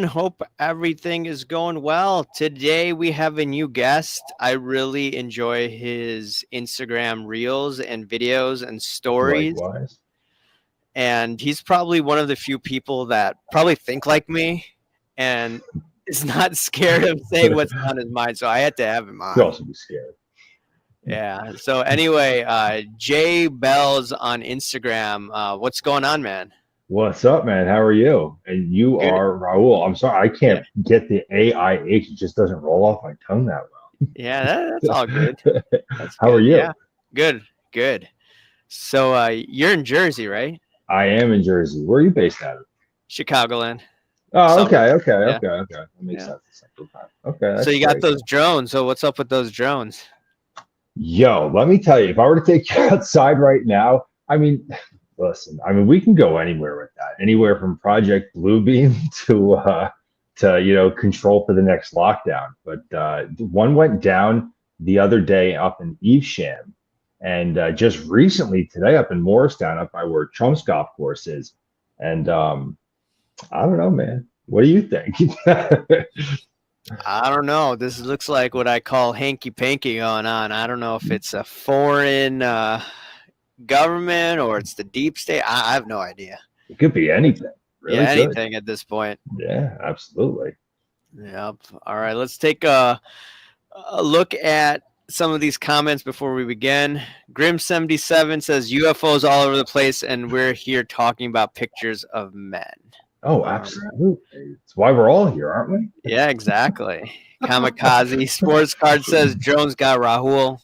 Hope everything is going well. Today we have a new guest. I really enjoy his Instagram reels and videos and stories. Likewise. And he's probably one of the few people that probably think like me and is not scared of saying what's on his mind. So I had to have him You on. also be scared. Yeah. So anyway, Jaybellshb on Instagram. What's going on, man? What's up, man? How are you? And you Good. are Raul. I'm sorry, I Yeah. can't get the AIH. It just doesn't roll off my tongue that Yeah, that's all good. well. That's How are good. you? Yeah. Good. Good. So you're in Jersey, right? I am in Jersey. Where are you based out of? Chicagoland. Oh, Summer. okay. Yeah. That makes Yeah. sense. Okay, So that's you got great. those drones. So what's up with those drones? Yo, let me tell you, if I were to take you outside right now, listen, we can go anywhere with that. Anywhere from Project Bluebeam to control for the next lockdown. But one went down the other day up in Evesham, and just recently today up in Morristown, up by where Trump's golf course is. And I don't know, man. What do you think? I don't know. This looks like what I call hanky panky going on. I don't know if it's a foreign government or it's the deep state. I have no idea. It could be anything. Yeah, Really good. anything at this point. Yeah, absolutely. Yep. All right. Let's take a look at some of these comments before we begin. Grim77 says UFOs all over the place, and we're here talking about pictures of men. Oh, absolutely. It's why we're all here, aren't we? Yeah, exactly. Kamikaze Sports Card says Jones got Rahul.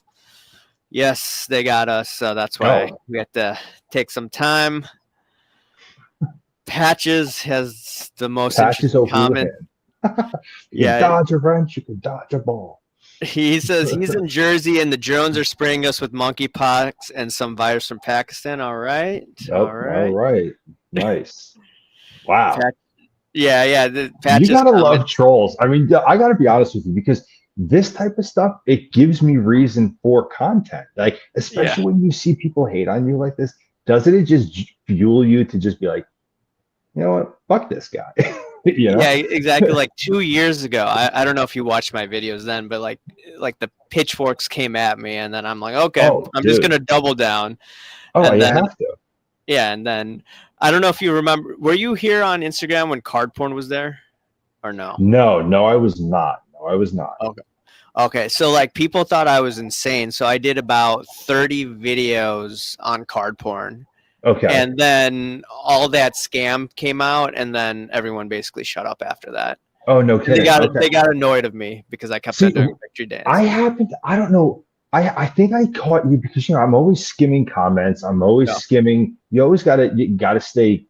Yes, they got us, so that's why we have to take some time. Patches has the most interesting comment. You can dodge a wrench, you can dodge a ball. He says he's in Jersey and the drones are spraying us with monkeypox and some virus from Pakistan. All right. All right. Nice. Wow. Yeah. You gotta love trolls. I gotta be honest with you, because this type of stuff, it gives me reason for content. Like, especially when you see people hate on you like this, doesn't it just fuel you to just be like, you know what, fuck this guy? You know? Yeah, exactly. Like 2 years ago, I don't know if you watched my videos then, but like the pitchforks came at me, and then I'm like, okay, I'm just gonna double down. Oh, and you then, have to. Yeah, and then I don't know if you remember. Were you here on Instagram when card porn was there, or no? No, I was not. Okay. So like people thought I was insane, so I did about 30 videos on card porn. Okay. And then all that scam came out, and then everyone basically shut up after that. Oh, no kidding. They got annoyed of me because I kept on doing victory dance. I don't know. I think I caught you because I'm always skimming comments. I'm always skimming. You always gotta stay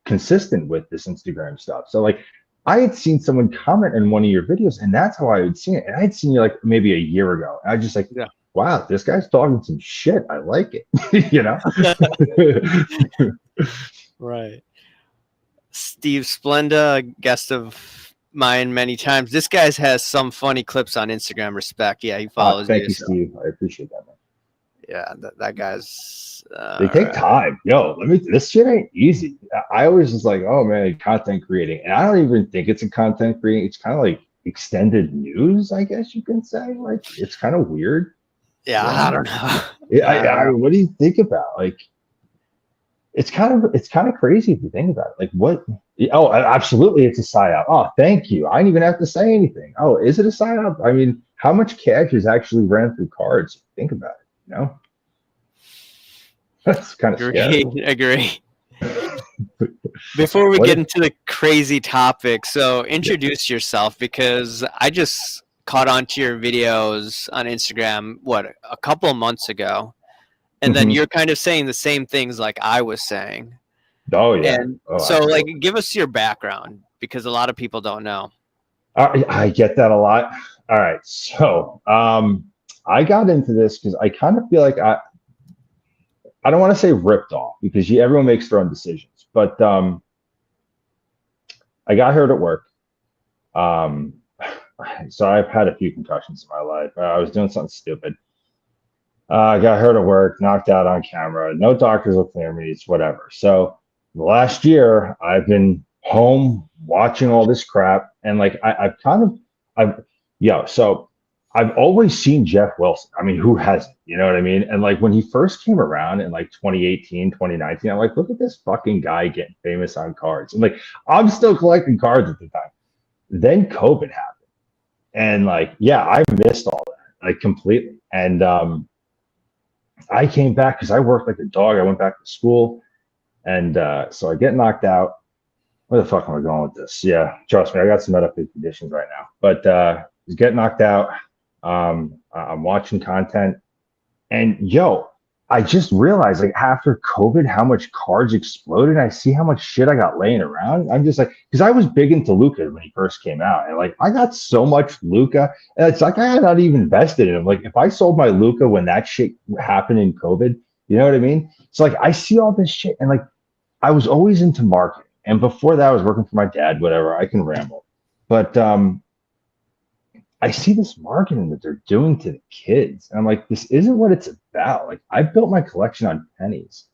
consistent with this Instagram stuff. So like, I had seen someone comment in one of your videos, and that's how I had seen it. And I had seen you like maybe a year ago. And I just like, wow, this guy's talking some shit. I like it. Right. Steve Splenda, guest of mine many times. This guy has some funny clips on Instagram. Respect. Yeah, he follows thank you, Steve. I appreciate that, man. Yeah, that guy's. They take time. This shit ain't easy. I always just like, oh man, content creating, and I don't even think it's a content creating. It's kind of like extended news, I guess you can say. Like, it's kind of weird. Yeah, I don't know. What do you think about? Like, it's kind of crazy if you think about it. Like, what? Oh, absolutely, it's a psyop. Oh, thank you. I didn't even have to say anything. Oh, is it a psyop? I mean, how much cash is actually ran through cards? Think about it. That's kind of scary. Agree. Before we get into the crazy topic, so introduce yourself, because I just caught on to your videos on Instagram, a couple of months ago. And then you're kind of saying the same things like I was saying. Oh, yeah. And so like, give us your background, because a lot of people don't know. I get that a lot. All right. So I got into this because I kind of feel like I don't want to say ripped off, because everyone makes their own decisions. But I got hurt at work. So I've had a few concussions in my life. I was doing something stupid. I got hurt at work, knocked out on camera. No doctors will clear me. It's whatever. So last year, I've been home watching all this crap, and like so I've always seen Jeff Wilson. I mean, who hasn't? You know what I mean? And like when he first came around in like 2018, 2019, I'm like, look at this fucking guy getting famous on cards. And like, I'm still collecting cards at the time. Then COVID happened. And like, yeah, I missed all that, like completely. And I came back because I worked like a dog. I went back to school. And so I get knocked out. Where the fuck am I going with this? Yeah, trust me, I got some medical conditions right now. But get knocked out. I'm watching content, and I just realized like after COVID how much cards exploded. I see how much shit I got laying around. I'm just like, because I was big into Luca when he first came out, and like I got so much Luca, and it's like I had not even invested in him. Like if I sold my Luca when that shit happened in COVID, you know what I mean? So like I see all this shit, and like I was always into marketing, and before that I was working for my dad. Whatever, I can ramble, but I see this marketing that they're doing to the kids. And I'm like, this isn't what it's about. Like I built my collection on pennies.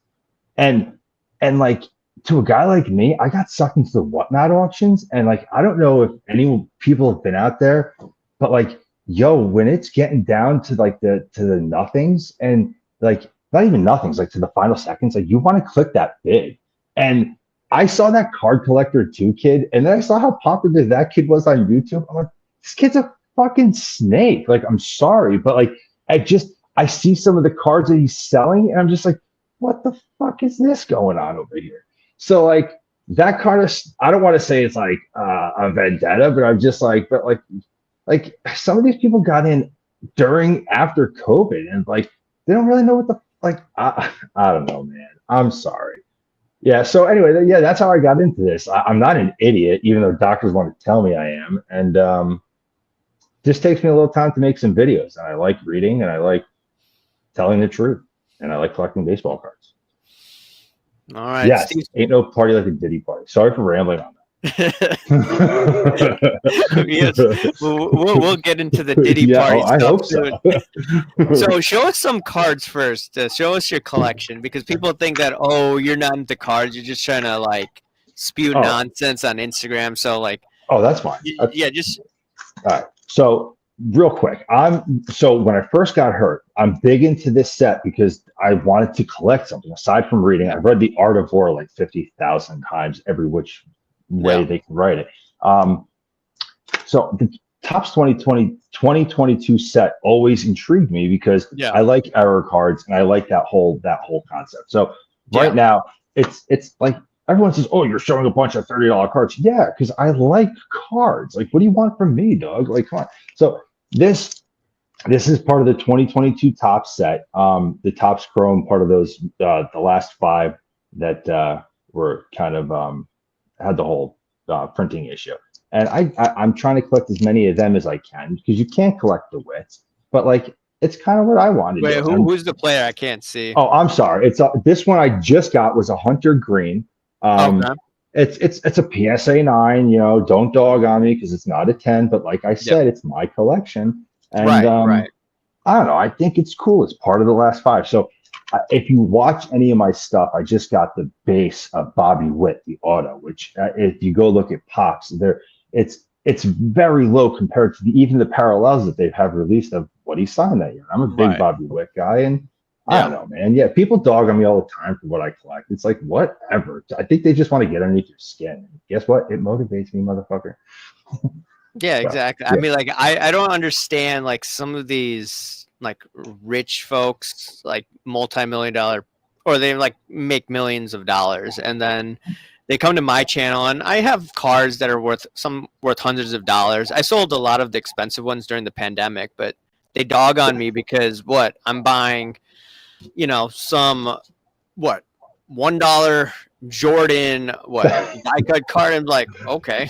And like to a guy like me, I got sucked into the whatnot auctions. And like I don't know if any people have been out there, but like, when it's getting down to like the nothings and like not even nothings, like to the final seconds, like you want to click that bid. And I saw that Card Collector 2 kid, and then I saw how popular that kid was on YouTube. I'm like, this kid's a fucking snake. Like, I'm sorry, but like I see some of the cards that he's selling, and I'm just like, what the fuck is this going on over here? So like that card is, I don't want to say it's like a vendetta, but I'm just like, but like some of these people got in after COVID, and like they don't really know what the like I don't know, man. I'm sorry. Yeah. So anyway, yeah, that's how I got into this. I'm not an idiot, even though doctors want to tell me I am, and just takes me a little time to make some videos, and I like reading, and I like telling the truth, and I like collecting baseball cards. All right. Yes, Steve. Ain't no party like a Diddy party. Sorry for rambling on that. Yes, we'll get into the Diddy party I hope soon. So show us some cards first. Show us your collection, because people think that, oh, you're not into cards. You're just trying to like spew nonsense on Instagram. So like, that's fine. Yeah, just all right. So real quick, so when I first got hurt, I'm big into this set because I wanted to collect something aside from reading. I've read The Art of War like 50,000 times, every which way they can write it. So the Topps 2022 set always intrigued me because I like error cards, and I like that whole concept. So right now it's like, everyone says, oh, you're showing a bunch of $30 cards. Yeah, because I like cards. Like, what do you want from me, dog? Like, come on. So this is part of the 2022 Topps set. The Topps Chrome, part of those, the last 5 that were kind of had the whole printing issue. And I'm trying to collect as many of them as I can, because you can't collect the wits. But like, it's kind of what I wanted. Wait, who's the player? I can't see. Oh, I'm sorry. It's this one I just got was a Hunter Green. It's a PSA 9, don't dog on me because it's not a 10, but like I said, it's my collection. And right. I don't know, I think it's cool. It's part of the last 5. So if you watch any of my stuff, I just got the base of Bobby Witt, the auto, which if you go look at Pops, it's very low compared to even the parallels that they have released of what he signed that year. I'm a big Bobby Witt guy, and I don't know, man. Yeah, people dog on me all the time for what I collect. It's like, whatever. I think they just want to get underneath your skin. Guess what? It motivates me, motherfucker. Yeah, exactly. I mean, like, I don't understand, like, some of these, like, rich folks, like, multi-million-dollar, or they, like, make millions of dollars, and then they come to my channel, and I have cards that are worth hundreds of dollars. I sold a lot of the expensive ones during the pandemic, but they dog on me because I'm buying, some $1 Jordan die cut card. I'm like, okay.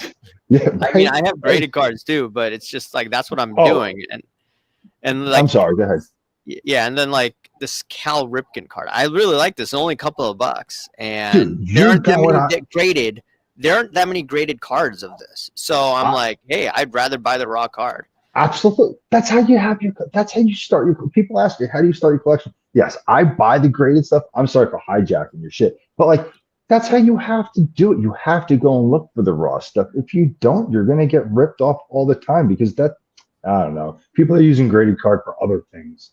Yeah, right? I mean, I have graded cards too, but it's just like that's what I'm doing. And like, I'm sorry, go ahead. Yeah, and then like this Cal Ripken card, I really like this. Only a couple of bucks, and there aren't that many graded cards of this. So I'm like, hey, I'd rather buy the raw card. Absolutely. That's how you start your, people ask you, how do you start your collection? Yes, I buy the graded stuff. I'm sorry for hijacking your shit, but like, that's how you have to do it. You have to go and look for the raw stuff. If you don't, you're going to get ripped off all the time because I don't know. People are using graded card for other things.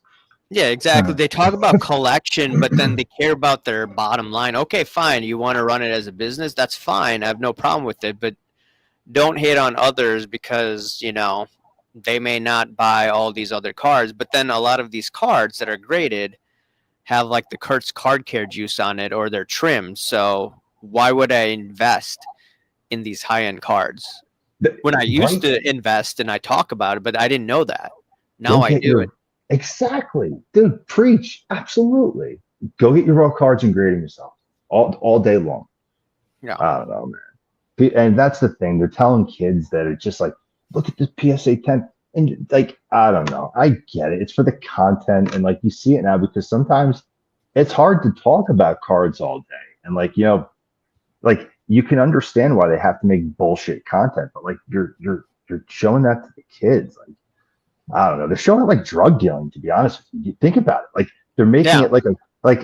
Yeah, exactly. They talk about collection, but then they care about their bottom line. Okay, fine. You want to run it as a business? That's fine. I have no problem with it. But don't hate on others because, they may not buy all these other cards. But then a lot of these cards that are graded have like the Kurt's card care juice on it or they're trimmed. So why would I invest in these high-end cards? When I used to invest and I talk about it, but I didn't know that. Now I do it. Exactly. Dude, preach. Absolutely. Go get your raw cards and grade them yourself all day long. Yeah. I don't know, man. And that's the thing. They're telling kids that it's just like, look at this PSA 10. And like, I don't know. I get it. It's for the content. And like, you see it now because sometimes it's hard to talk about cards all day. And like, like you can understand why they have to make bullshit content, but like you're showing that to the kids. Like, I don't know. They're showing it like drug dealing, to be honest with you. You think about it. Like they're making it like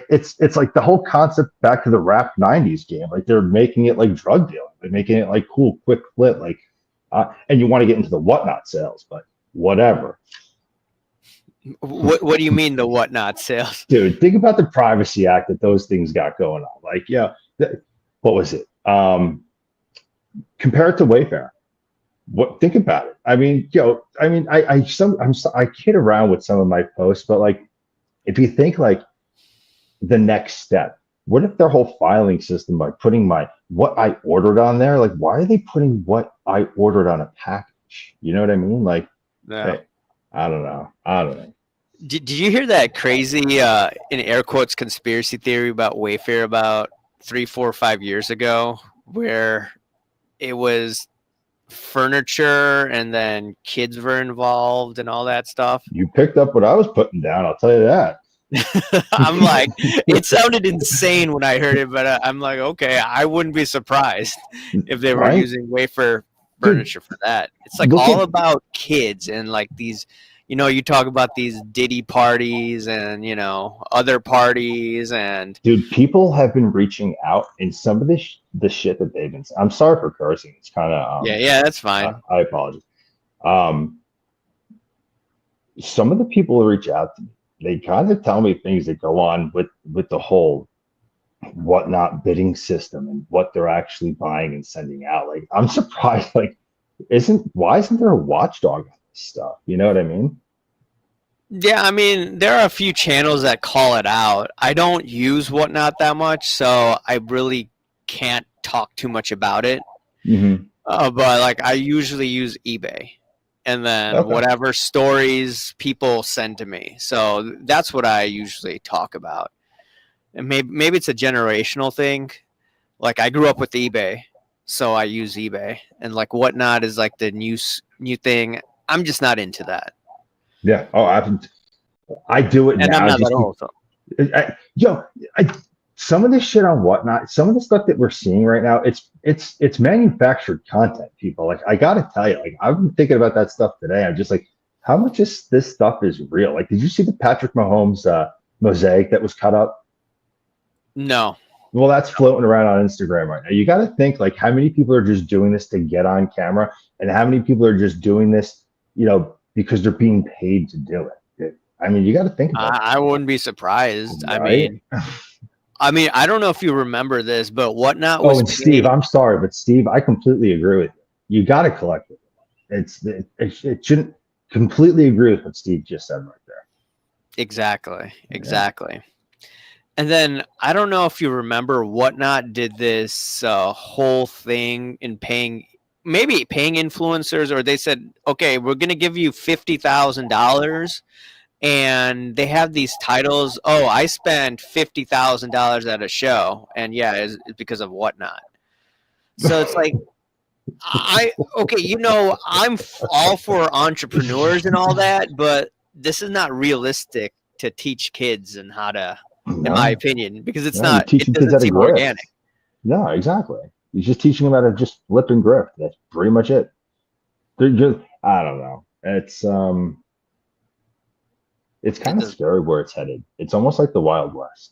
it's like the whole concept back to the rap 90s game. Like they're making it like drug dealing. They're making it like cool, quick flip. Like, and you want to get into the whatnot sales, but whatever. What do you mean the whatnot sales? Dude, think about the Privacy Act that those things got going on. Like, what was it? Compare it to Wayfair. Think about it. I mean, I kid around with some of my posts, but like, if you think like the next step, what if their whole filing system by putting what I ordered on there? Like, why are they putting what I ordered on a package? You know what I mean? Like, hey, I don't know. Did you hear that crazy, in air quotes, conspiracy theory about Wayfair about 3, 4, 5 years ago, where it was furniture and then kids were involved and all that stuff? You picked up what I was putting down, I'll tell you that. I'm like, it sounded insane when I heard it, but I'm like, okay, I wouldn't be surprised if they were using Wayfair furniture for that. It's like all about kids and like these, you talk about these Diddy parties and, other parties and. Dude, people have been reaching out and some of the shit that they've been. I'm sorry for cursing. It's kind of. Yeah, that's fine. I apologize. Some of the people who reach out to me, they kind of tell me things that go on with the whole whatnot bidding system and what they're actually buying and sending out. Like, I'm surprised. Like, why isn't there a watchdog on this stuff? You know what I mean? Yeah, I mean, there are a few channels that call it out. I don't use whatnot that much, so I really can't talk too much about it. Mm-hmm. But like, I usually use eBay. And then whatever stories people send to me. So that's what I usually talk about. And maybe it's a generational thing. Like I grew up with eBay, so I use eBay. And like whatnot is like the new thing. I'm just not into that. Yeah. Oh, I do it and now. I'm not that old. So. Some of this shit on whatnot, some of the stuff that we're seeing right now, it's manufactured content, people. Like, I gotta tell you, like, I've been thinking about that stuff today. I'm just like, how much of this stuff is real? Like, did you see the Patrick Mahomes mosaic that was cut up? No. Well, that's floating around on Instagram right now. You got to think like how many people are just doing this to get on camera, and how many people are just doing this, because they're being paid to do it. I mean, you got to think about it. I wouldn't be surprised. Right? I mean, I don't know if you remember this, but whatnot was. Oh, and Steve, I'm sorry, but Steve, I completely agree with you. You got to collect it. It shouldn't. Completely agree with what Steve just said right there. Exactly. Yeah. And then I don't know if you remember, whatnot did this whole thing in paying influencers, or they said, okay, we're going to give you $50,000. And they have these titles. Oh, I spent $50,000 at a show, and it's because of whatnot. So it's like, I'm all for entrepreneurs and all that, but this is not realistic to teach kids and how to, in my opinion, because it's not. It doesn't seem organic. No, exactly. You're just teaching them how to just flip and grift. That's pretty much it. They're just, I don't know. It's kind of scary where it's headed. It's almost like the Wild West.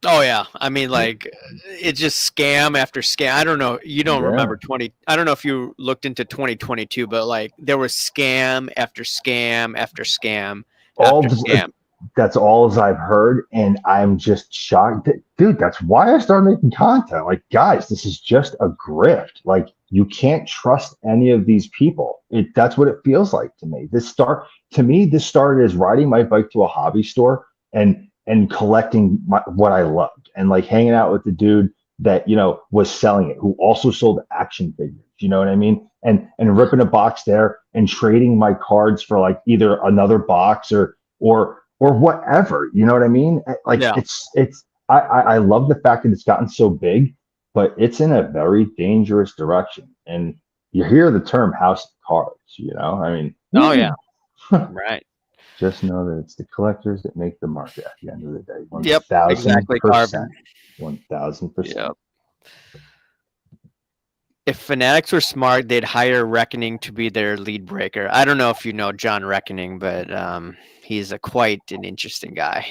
Oh yeah, I mean, like, it's just scam after scam. I don't know. You don't Yeah. remember 20? I don't know if you looked into 2022, but like there was scam after scam after scam all after this, scam. that's all as I've heard, and I'm just shocked. Dude, that's why I started making content. Like, guys, this is just a grift. Like, you can't trust any of these people. That's what it feels like to me. This started as riding my bike to a hobby store and collecting what I loved, and like hanging out with the dude that was selling it, who also sold action figures. You know what I mean? And ripping a box there and trading my cards for like either another box or whatever. You know what I mean? Like, Yeah. I love the fact that it's gotten so big, but it's in a very dangerous direction. And you hear the term house of cards, I mean, Oh yeah. Right. just know that it's the collectors that make the market at the end of the day. Yep. Exactly, 1000%. Carbon. 1000%. Yep. If Fanatics were smart, they'd hire Reckoning to be their lead breaker. I don't know if you know John Reckoning, but he's quite an interesting guy.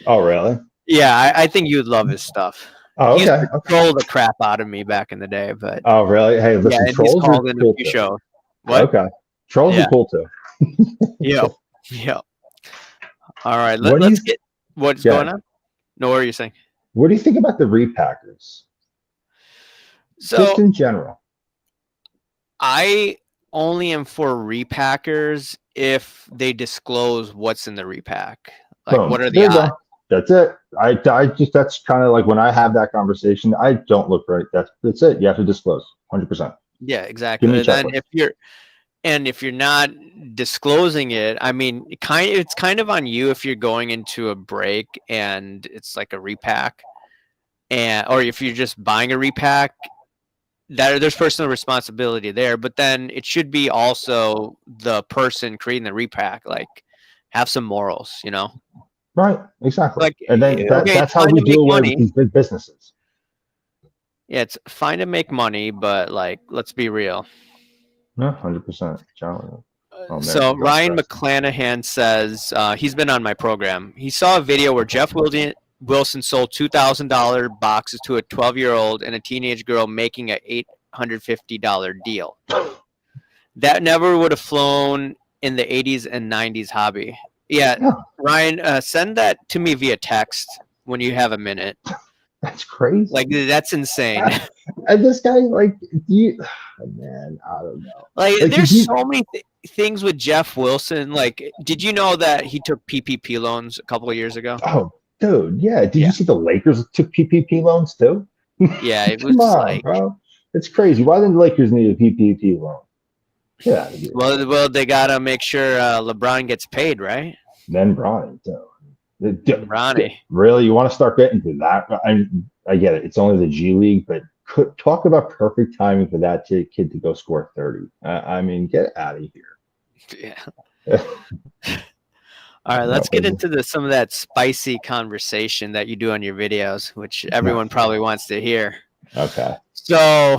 Oh, really? Yeah, I think you'd love his stuff. Oh, He used okay. to troll the crap out of me back in the day, but Oh, really? Hey, yeah, listen, and he's trolls are called in a cool few too. shows. What? Okay. Trolls are Yeah. cool too. Yep. Yep. All right. What do you, Let's get what's yeah. going on. No, what are you saying? What do you think about the repackers? Just So in general. I only am for repackers if they disclose what's in the repack. Like, what Boom. are There the you odds? go. That's it. I just, that's kind of like when I have that conversation, I don't look right. That's it. You have to disclose 100%. Yeah, Give me a exactly. Then checklist. if you're not disclosing it, I mean, it's kind of on you if you're going into a break and it's like a repack, or if you're just buying a repack, that there's personal responsibility there. But then it should be also the person creating the repack, like, have some morals, Right. Exactly. Like, And then okay, it's that's how fine we to make do away with money. these big businesses. Yeah, it's fine to make money, but like, let's be real. Yeah, 100%. John. Oh man, So you're going Ryan fast. McClanahan says he's been on my program. He saw a video where Wilson sold $2,000 boxes to a 12-year-old and a teenage girl, making a $850 deal. That never would have flown in the 80s and 90s hobby. Yeah, Yeah, Ryan, send that to me via text when you have a minute. that's crazy. Like, that's insane. And this guy, like, man, I don't know. Like, Like, there's so many things with Jeff Wilson. Like, did you know that he took PPP loans a couple of years ago? oh, dude, yeah. Did Yeah. you see the Lakers took PPP loans too? Yeah, it was Come on, like, bro. It's crazy. Why didn't the Lakers need a PPP loan? Get out of here. well, they gotta make sure LeBron gets paid, right? Then Bronny too. Bronny. Really, you want to start getting to that? I get it. It's only the G League, but talk about perfect timing for that kid to go score 30. I mean, get out of here. Yeah. All right, let's get into some of that spicy conversation that you do on your videos, which everyone probably wants to hear. Okay. So,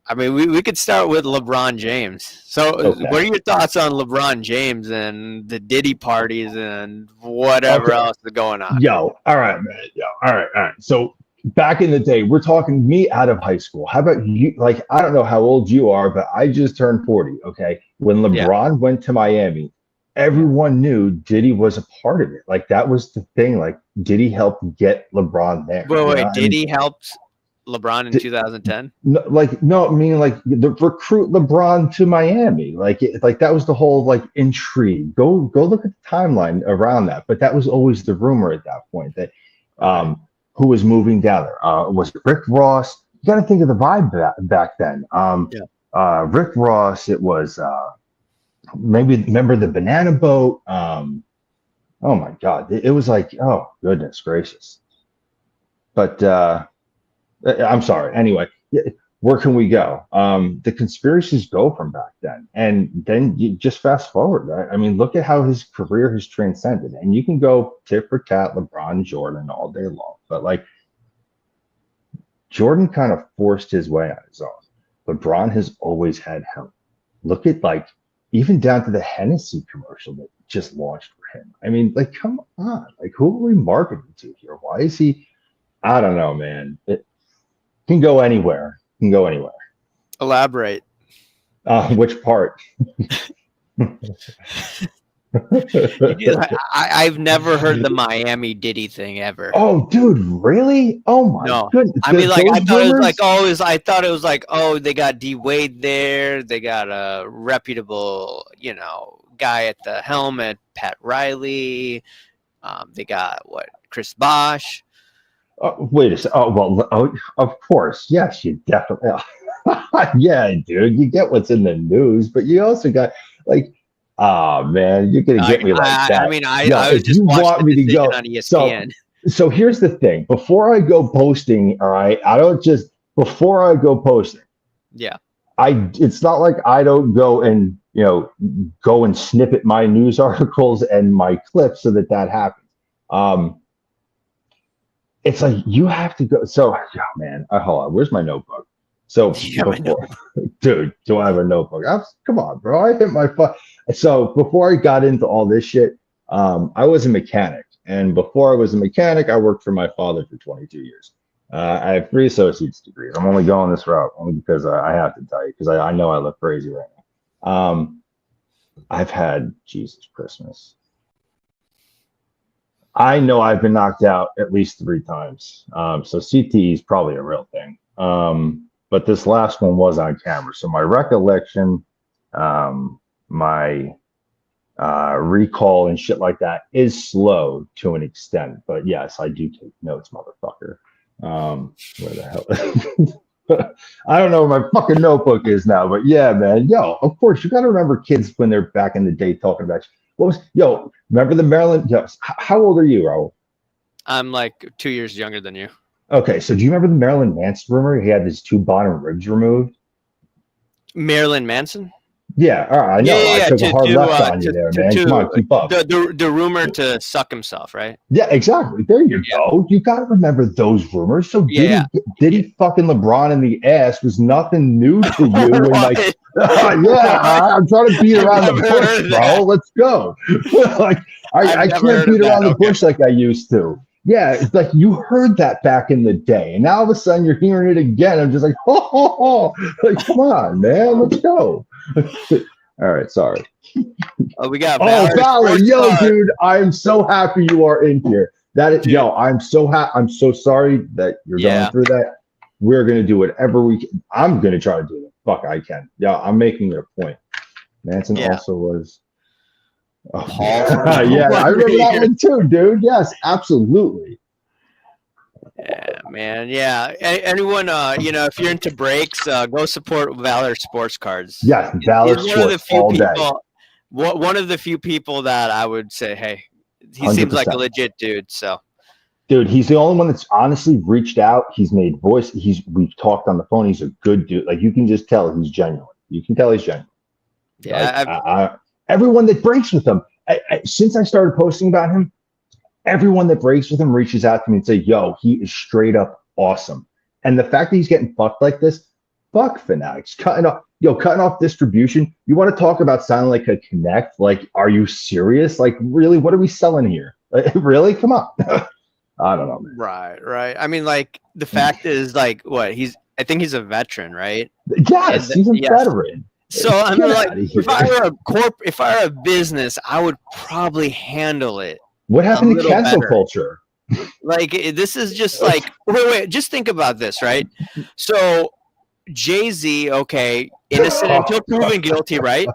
I mean, we could start with LeBron James. So, what are your thoughts on LeBron James and the Diddy parties and whatever else is going on? Yo, all right, man. Yo, all right. So, back in the day, we're talking me out of high school. How about you? Like, I don't know how old you are, but I just turned 40. Okay. When LeBron went to Miami, everyone knew Diddy was a part of it. Like, that was the thing. Like, Diddy helped get LeBron there. Wait, Diddy helped LeBron in 2010? No, meaning like the recruit LeBron to Miami. Like, that was the whole like intrigue. Go look at the timeline around that. But that was always the rumor at that point that who was moving down there? Was it Rick Ross? You got to think of the vibe back then. Rick Ross. It was maybe remember the banana boat. Oh my God, it was like, oh goodness gracious. But I'm sorry. Anyway, where can we go? The conspiracies go from back then, and then you just fast forward. Right? I mean, look at how his career has transcended, and you can go tit for tat, LeBron, Jordan all day long, but like Jordan kind of forced his way on his own. LeBron has always had help. Look at like even down to the Hennessy commercial that just launched for him. I mean, like, come on. Like, who are we marketing to here? Why is he? I don't know, man. It can go anywhere. Can go anywhere. Elaborate. Which part? I've never heard the Miami Diddy thing ever. Oh, dude, really? Oh my goodness! I mean, like, I thought it was like, oh, they got D Wade there. They got a reputable, guy at the helm at Pat Riley. They got Chris Bosh. Wait a second. Oh well, of course, yes, you definitely. Yeah, dude, you get what's in the news, but you also got like. Oh man, you're gonna get me like that. I mean, I was just watching me to go on ESPN. So here's the thing: before I go posting, all right, before I go posting. Yeah. It's not like I don't go and go and snippet my news articles and my clips so that happens. It's like you have to go. So, man, hold on. Where's my notebook? So, dude, do I have a notebook? Come on, bro. I hit my phone. So before I got into all this shit, I was a mechanic. And before I was a mechanic, I worked for my father for 22 years. I have 3 associate's degrees. I'm only going this route only because I have to tell you, because I know I look crazy right now. I've had Jesus Christmas. I know I've been knocked out at least 3 times. So CTE is probably a real thing. But this last one was on camera. So my recollection, my recall and shit like that is slow to an extent. But yes, I do take notes, motherfucker. Where the hell? I don't know where my fucking notebook is now, but yeah, man. Yo, of course, you got to remember kids when they're back in the day talking about remember the Maryland? How old are you, Raul? I'm like 2 years younger than you. Okay, so do you remember the Marilyn Manson rumor? He had his 2 bottom ribs removed. Marilyn Manson? Yeah, all right, I know. I took a hard left on you there, man. Come on, keep up. The rumor to suck himself, right? Yeah, exactly. There you go. You got to remember those rumors. So Diddy fucking LeBron in the ass was nothing new to you. And I'm trying to beat around the bush, bro. Let's go. Like I can't beat around the bush like I used to. Yeah, it's like you heard that back in the day, and now all of a sudden you're hearing it again. I'm just like, like, come on, man, let's go. All right, sorry. We got Valor, dude, I'm so happy you are in here. I'm so happy. I'm so sorry that you're going through that. We're gonna do whatever we can. I'm gonna try to do the fuck I can. Yeah, I'm making it a point. Manson also was. Oh, yeah, I remember that one too, dude. Yes, absolutely. Yeah, man. Yeah. Anyone, if you're into breaks, go support Valor Sports Cards. Yeah, Valor Sports all day. One of the few people that I would say, hey, he 100%. Seems like a legit dude. So, dude, he's the only one that's honestly reached out. He's made voice. We've talked on the phone. He's a good dude. Like you can just tell he's genuine. You can tell he's genuine. Yeah. Everyone that breaks with him, since I started posting about him, everyone that breaks with him reaches out to me and say, yo, he is straight up awesome. And the fact that he's getting fucked like this, fuck Fanatics. Cutting off distribution. You want to talk about sounding like a connect? Like, are you serious? Like, really, what are we selling here? Like, really? Come on. I don't know, man. Right. I mean, like, the fact is, like, what? I think he's a veteran, right? Yes, he's a veteran. So I mean, like, if I were a business, I would probably handle it. What happened to cancel culture? Like, this is just like, wait, just think about this, right? So Jay-Z, okay, innocent until proven guilty, right?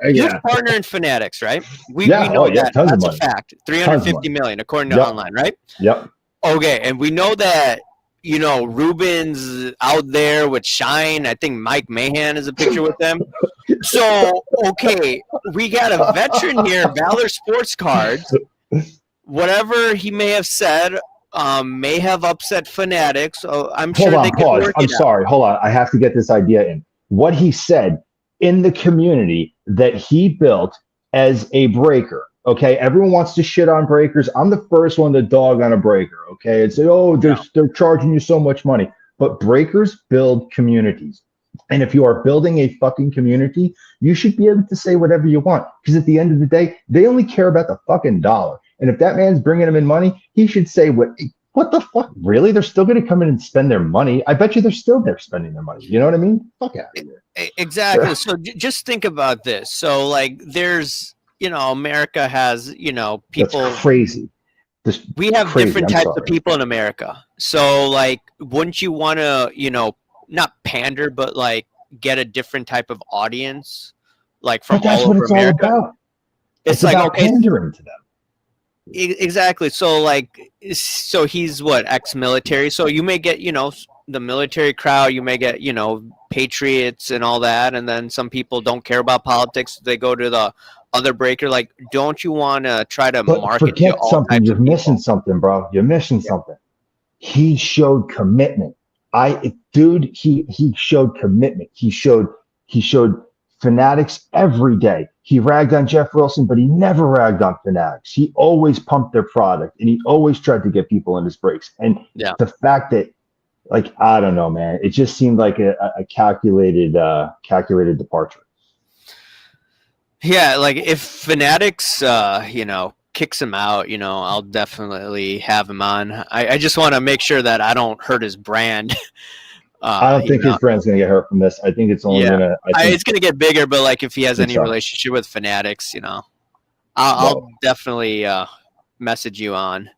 His partner in Fanatics, right? We know that. That's a fact. $350 million, according to online, right? Yep. Okay, and we know that. Ruben's out there with Shine. I think Mike Mahan is a picture with them. So, okay, we got a veteran here, Valor Sports Cards. Whatever he may have said may have upset Fanatics. So I'm sure they can work it out. I'm sorry. Hold on. I have to get this idea in. What he said in the community that he built as a breaker. Okay, everyone wants to shit on breakers. I'm the first one to dog on a breaker. Okay, and say, they're charging you so much money. But breakers build communities. And if you are building a fucking community, you should be able to say whatever you want. Because at the end of the day, they only care about the fucking dollar. And if that man's bringing them in money, he should say what the fuck? Really? They're still going to come in and spend their money. I bet you they're still there spending their money. You know what I mean? Fuck out of here. Exactly. So just think about this. So like there's, America has, people. That's crazy. We have different types of people in America. So like, wouldn't you want to, not pander, but like get a different type of audience, like from all over America? All about. It's like about pandering to them. Exactly. So like, so he's what, ex-military. So you may get, the military crowd. You may get, patriots and all that, and then some people don't care about politics. They go to the other breaker. Like, don't you want to try to market? Forget to all something. You're missing something, bro. You're missing something. He showed commitment. He showed commitment. He showed Fanatics every day. He ragged on Jeff Wilson, but he never ragged on Fanatics. He always pumped their product, and he always tried to get people in his breaks. And the fact that, like, I don't know, man, it just seemed like a calculated departure. Yeah, like if Fanatics, kicks him out, I'll definitely have him on. I just want to make sure that I don't hurt his brand. I don't think his brand's gonna get hurt from this. I think it's only it's gonna get bigger. But like, if he has any relationship with Fanatics, I'll definitely message you on.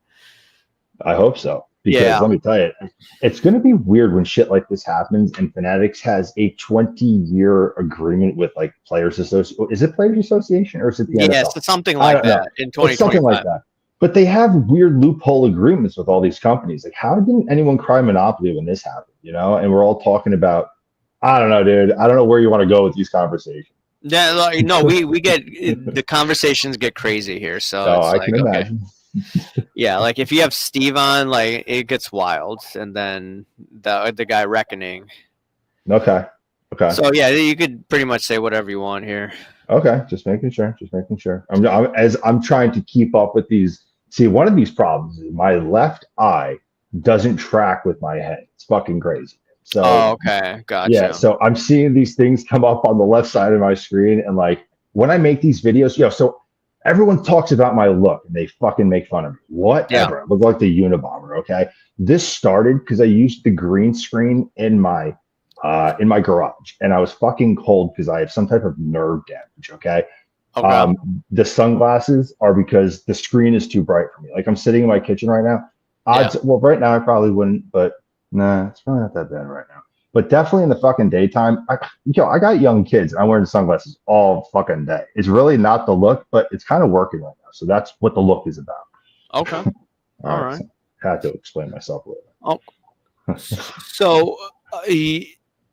I hope so, because let me tell you, it's gonna be weird when shit like this happens and Fanatics has a 20-year agreement with like Players Association. Is it Players Association or is it the NFL? Yes, it's something like that in 2025. It's something like that. But they have weird loophole agreements with all these companies. Like, how didn't anyone cry monopoly when this happened? And we're all talking about, I don't know, dude. I don't know where you want to go with these conversations. Yeah, no, we get the conversations get crazy here. So I can imagine. Yeah, like if you have Steve on, like it gets wild, and then the guy Reckoning. Okay. So yeah, you could pretty much say whatever you want here. Okay, just making sure. I'm trying to keep up with these. See, one of these problems is my left eye doesn't track with my head. It's fucking crazy. So, okay, gotcha. Yeah, so I'm seeing these things come up on the left side of my screen, and like when I make these videos, so everyone talks about my look and they fucking make fun of me. Whatever. I look like the Unabomber. Okay, this started because I used the green screen in my garage, and I was fucking cold because I have some type of nerve damage. Okay. The sunglasses are because the screen is too bright for me. Like I'm sitting in my kitchen right now. Well, right now I probably wouldn't, but nah, it's probably not that bad right now. But definitely in the fucking daytime, I got young kids and I'm wearing sunglasses all fucking day. It's really not the look, but it's kind of working right now. So that's what the look is about. Okay. All right. So I had to explain myself a little bit. So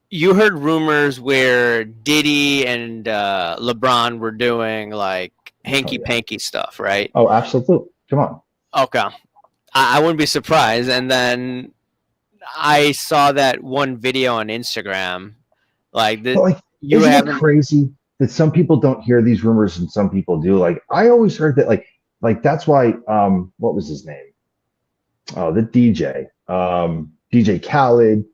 you heard rumors where Diddy and LeBron were doing like hanky-panky stuff, right? Oh, absolutely. Come on. Okay. I wouldn't be surprised. And then I saw that one video on Instagram. Isn't it crazy that some people don't hear these rumors and some people do? Like, I always heard that, like that's why, what was his name? Oh, the DJ, DJ Khaled,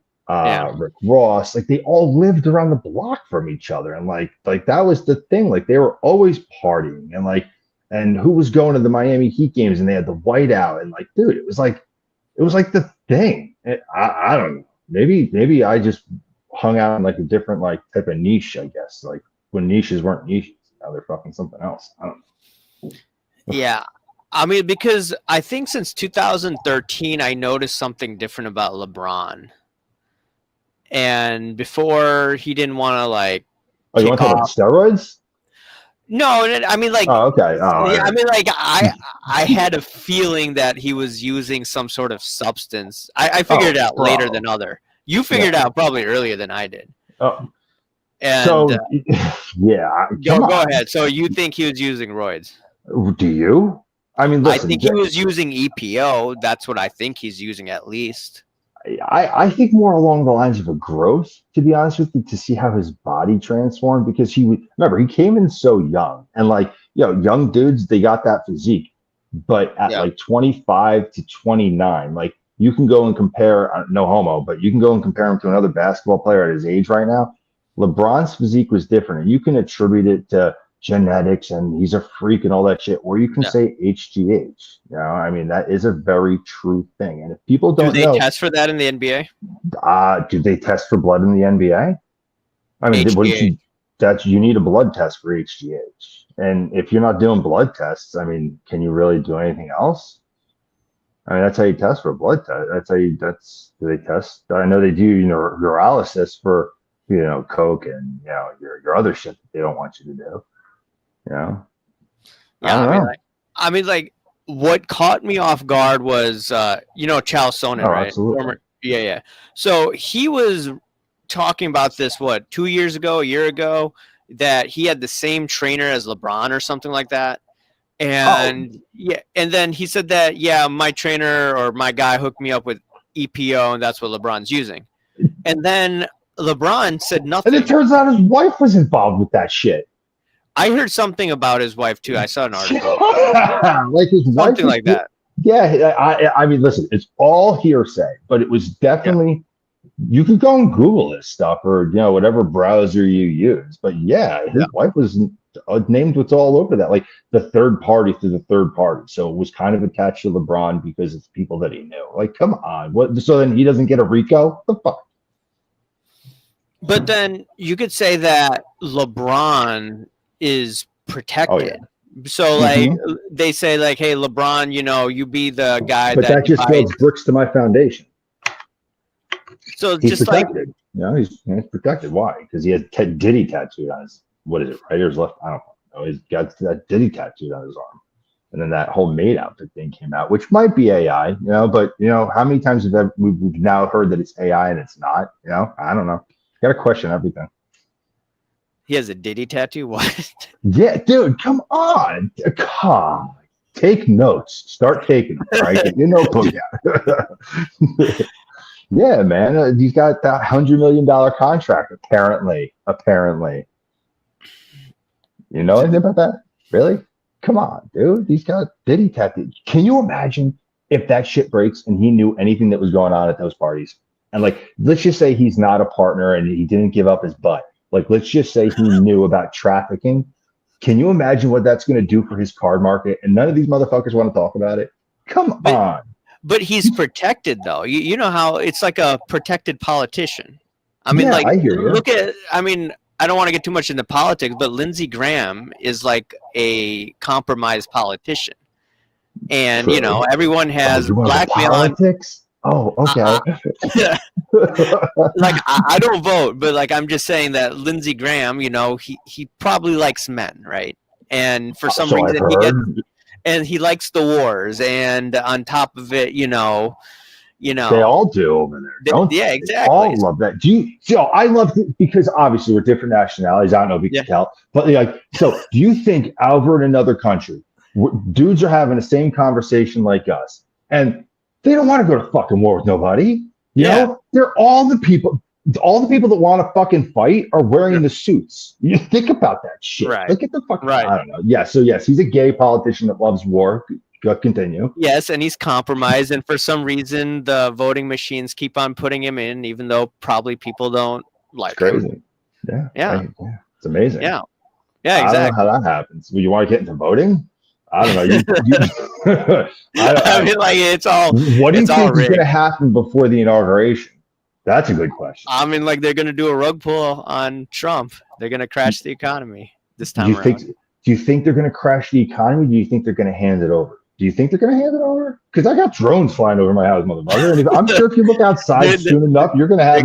Rick Ross, like they all lived around the block from each other. And like that was the thing. Like they were always partying and who was going to the Miami Heat games and they had the whiteout and like, dude, it was like the thing. I don't know. Maybe I just hung out in like a different like type of niche, I guess. Like when niches weren't niches, now they're fucking something else. I don't know. Yeah. I mean, because I think since 2013, I noticed something different about LeBron. And before he didn't want to like. Oh, you want to talk about steroids? No, I mean like. Oh, okay. I mean like I had a feeling that he was using some sort of substance. I figured it out later than other. You figured it out probably earlier than I did. Oh. And so yeah. Go ahead. So you think he was using roids? Do you? I mean, listen, I think he was using EPO. That's what I think he's using at least. I think more along the lines of a growth, to be honest with you, to see how his body transformed, because he came in so young, and like, young dudes, they got that physique, but at like 25 to 29, like you can go and compare, no homo, but you can go and compare him to another basketball player at his age right now. LeBron's physique was different, and you can attribute it to genetics and he's a freak and all that shit, or you can say HGH. You know, I mean, that is a very true thing. And if people don't Do they know, test for that in the NBA? Do they test for blood in the NBA? I mean, you need a blood test for HGH. And if you're not doing blood tests, I mean, can you really do anything else? I mean, that's how you test for a blood test. Do they test? I know they do, urinalysis for, coke and, your other shit that they don't want you to do. Yeah. I mean, like what caught me off guard was, Charles Sonnen, right? Absolutely. Yeah. So he was talking about this, 2 years ago, a year ago, that he had the same trainer as LeBron or something like that. And and then he said that, my trainer or my guy hooked me up with EPO and that's what LeBron's using. And then LeBron said nothing. And it turns out his wife was involved with that shit. I heard something about his wife too. I saw an article. Like his wife, something like that. Yeah, I mean, listen, it's all hearsay, but it was definitely. You could go and Google this stuff, or whatever browser you use. But his wife was named what's all over that, like the third party through the third party. So it was kind of attached to LeBron because it's people that he knew. Like, come on, what? So then he doesn't get a RICO? What the fuck? But then you could say that LeBron is protected. So like they say like, hey, LeBron, you be the guy that just builds bricks to my foundation. So he's just protected. He's protected. Why? Because he has Diddy tattooed on his, what is it, right or his left? I don't know. He's got that Diddy tattooed on his arm. And then that whole maid outfit thing came out, which might be AI, but how many times we've now heard that it's AI and it's not, I don't know. You got to question everything. He has a Diddy tattoo? What? Yeah, dude, come on. Take notes. Start taking them, right? Get your notebook out. Yeah, man. He's got that $100 million contract, apparently. You know anything about that? Really? Come on, dude. He's got Diddy tattoo. Can you imagine if that shit breaks and he knew anything that was going on at those parties? And let's just say he's not a partner and he didn't give up his butt. Let's just say he knew about trafficking. Can you imagine what that's going to do for his card market? And none of these motherfuckers want to talk about it. Come on. But he's protected, though. You know how it's like a protected politician. I mean, I hear you. I don't want to get too much into politics, but Lindsey Graham is like a compromised politician. And, everyone has blackmail on politics. Oh, okay. I don't vote, but I'm just saying that Lindsey Graham, he probably likes men, right? And for some reason he likes the wars, and on top of it, they all do over there. Don't they? Yeah, exactly. They all love that. I love it because obviously we're different nationalities. I don't know if you can tell, but so do you think over in another country, dudes are having the same conversation like us, and they don't want to go to fucking war with nobody. You know, they're all the people that want to fucking fight are wearing the suits. You think about that shit. Right. Get the fuck right. I don't know. Yeah. So yes, he's a gay politician that loves war. Continue. Yes, and he's compromised, and for some reason, the voting machines keep on putting him in, even though probably people don't like him. Yeah. It's amazing. Yeah. Exactly. I don't know how that happens. Well, you want to get into voting? I don't know. It's all. What do you think is going to happen before the inauguration? That's a good question. I mean, they're going to do a rug pull on Trump. They're going to crash the economy this time around. Do you think they're going to crash the economy? Or do you think they're going to hand it over? Do you think they're going to hand it over? Because I got drones flying over my house, motherfucker. And I'm sure if you look outside soon enough, you're going to have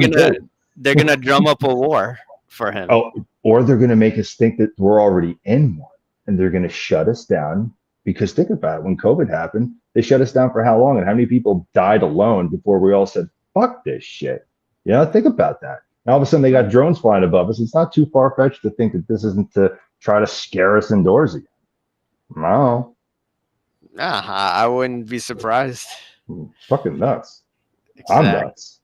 They're going to drum up a war for him. Oh, or they're going to make us think that we're already in one, and they're going to shut us down. Because think about it, when COVID happened, they shut us down for how long? And how many people died alone before we all said, fuck this shit? Think about that. And all of a sudden they got drones flying above us. It's not too far-fetched to think that this isn't to try to scare us indoors again. No. I wouldn't be surprised. Fucking nuts. Exactly. I'm nuts.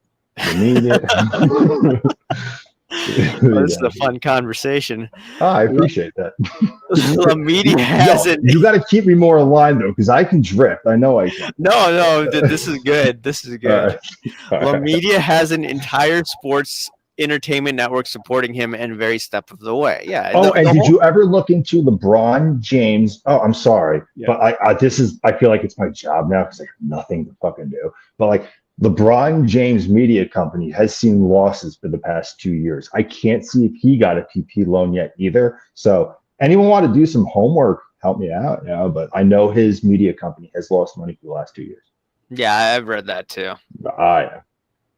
This is a fun conversation. I appreciate that. The media hasn't. You got to keep me more in line though, because I can drift. I know I can. No, this is good. This is good. The media has an entire sports entertainment network supporting him in every step of the way. Yeah. Oh, and did you ever look into LeBron James? Oh, I'm sorry, but I feel like it's my job now because I have nothing to fucking do. But like LeBron James Media Company has seen losses for the past 2 years. I can't see if he got a PP loan yet either. So anyone want to do some homework, help me out. But I know his media company has lost money for the last 2 years. Yeah, I've read that too. Yeah.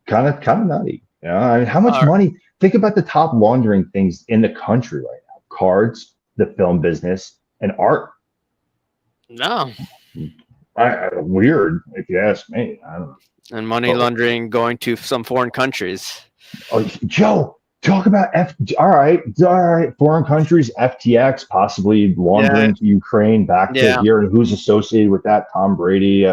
Kind of nutty. I mean, how much money? Think about the top laundering things in the country right now: cards, the film business, and art. No. Weird, if you ask me. I don't know. And money laundering going to some foreign countries. Oh, Joe, talk about all right, foreign countries, FTX, possibly laundering to Ukraine back to here, and who's associated with that? Tom Brady.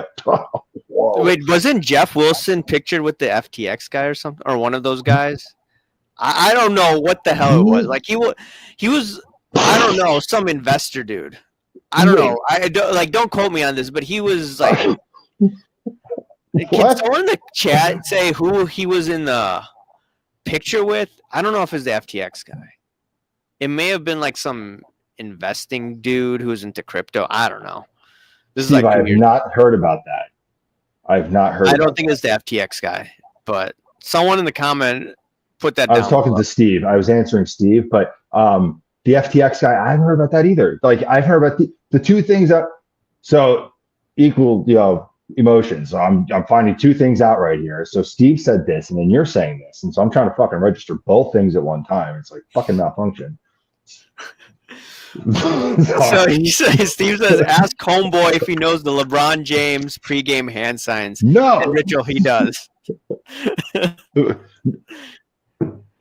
Whoa. Wait, wasn't Jeff Wilson pictured with the FTX guy or something, or one of those guys? I don't know what the hell it was. Like he was I don't know, some investor dude. I don't know. Don't quote me on this, but he was like. Can someone in the chat say who he was in the picture with? I don't know if it's the FTX guy. It may have been like some investing dude who was into crypto. I don't know. This Steve, I have not heard about that. I've not heard. I don't think it's the FTX guy, but someone in the comment put that down. I was talking to Steve. I was answering Steve, but the FTX guy, I haven't heard about that either. Like I've heard about the two things that equal, emotions. So I'm finding two things out right here. So Steve said this, and then you're saying this, and so I'm trying to fucking register both things at one time. It's like fucking malfunction. So Steve says, ask Homeboy if he knows the LeBron James pregame hand signs. No, and ritual he does.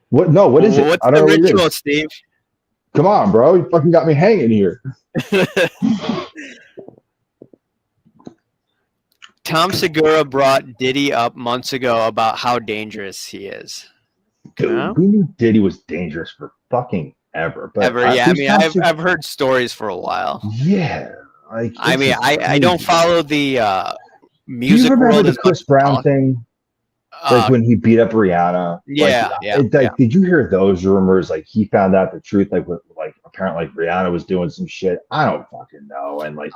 What? No, what is it? What's the ritual, Steve? Come on, bro! You fucking got me hanging here. Tom Segura brought Diddy up months ago about how dangerous he is. Dude, we knew Diddy was dangerous for fucking ever. But yeah. I mean, I've heard stories for a while. Yeah. Like, I mean, I don't follow the music Do you remember world. The Chris Brown thing? Like when he beat up Rihanna. Yeah, Did you hear those rumors? Like he found out the truth. Like apparently Rihanna was doing some shit. I don't fucking know. And like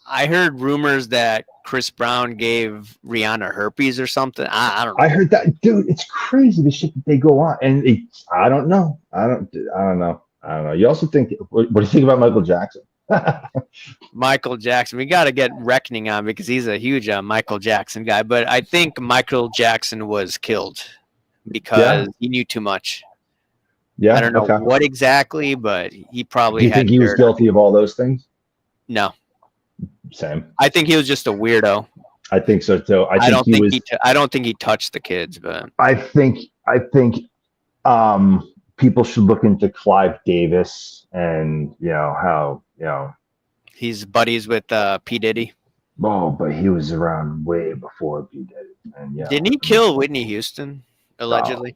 I heard rumors that Chris Brown gave Rihanna herpes or something. I don't know. I heard that, dude. It's crazy the shit that they go on, and I don't know. I don't know. You also think? What do you think about Michael Jackson? Michael Jackson, we got to get reckoning on because he's a huge Michael Jackson guy. But I think Michael Jackson was killed because he knew too much. Yeah, I don't know what exactly, but he probably. Do you think he was guilty of all those things? No. Same. I think he was just a weirdo. I think so too. I don't think he touched the kids, but I think people should look into Clive Davis and how he's buddies with P. Diddy. Oh, but he was around way before P. Diddy. And didn't he kill Whitney Houston allegedly?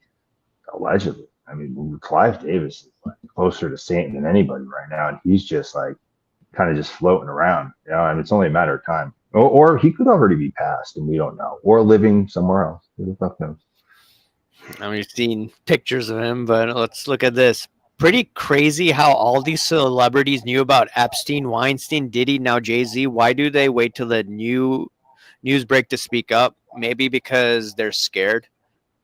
Allegedly. I mean, Clive Davis is like closer to Satan than anybody right now, and he's just like kind of just floating around. And it's only a matter of time. Or he could already be passed and we don't know. Or living somewhere else. Who the fuck knows? I mean, we've seen pictures of him, but let's look at this. Pretty crazy how all these celebrities knew about Epstein, Weinstein, Diddy, now Jay-Z. Why do they wait till the news break to speak up? Maybe because they're scared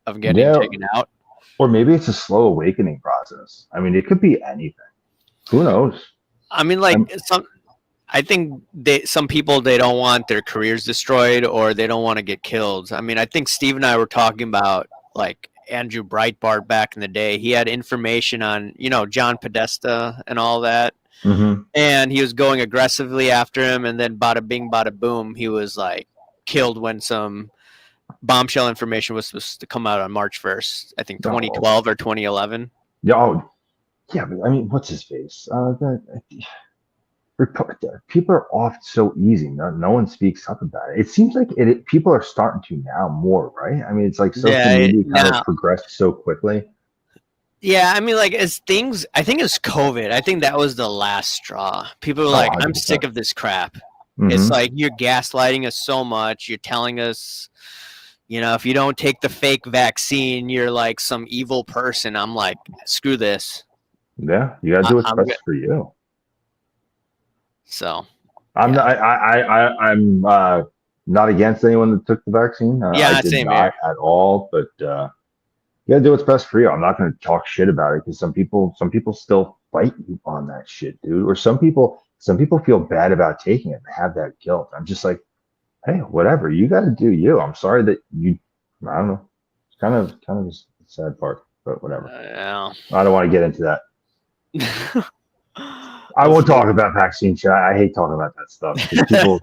of getting taken out. Or maybe it's a slow awakening process. I mean, it could be anything. Who knows? I mean, I think some people, they don't want their careers destroyed or they don't want to get killed. I mean, I think Steve and I were talking about like Andrew Breitbart back in the day. He had information on, John Podesta and all that. Mm-hmm. And he was going aggressively after him. And then bada bing, bada boom, he was like killed when some bombshell information was supposed to come out on March 1st, I think 2012 or 2011. Yeah, but I mean, what's his face? People are off so easy. No one speaks up about it. It seems like people are starting to now more, right? I mean, it's like social media kind of progressed so quickly. Yeah, I mean, like I think it's COVID. I think that was the last straw. People are like, 100%. I'm sick of this crap. Mm-hmm. It's like you're gaslighting us so much. You're telling us, if you don't take the fake vaccine, you're like some evil person. I'm like, screw this. Yeah, you gotta do what's best for you. So I'm not against anyone that took the vaccine. I did same not here. at all, but you gotta do what's best for you. I'm not gonna talk shit about it because some people still fight you on that shit, dude. Or some people feel bad about taking it and have that guilt. I'm just like, hey, whatever. You got to do you. I'm sorry that you. I don't know. It's kind of a sad part, but whatever. Yeah. I don't want to get into that. I won't talk about vaccine shit. I hate talking about that stuff.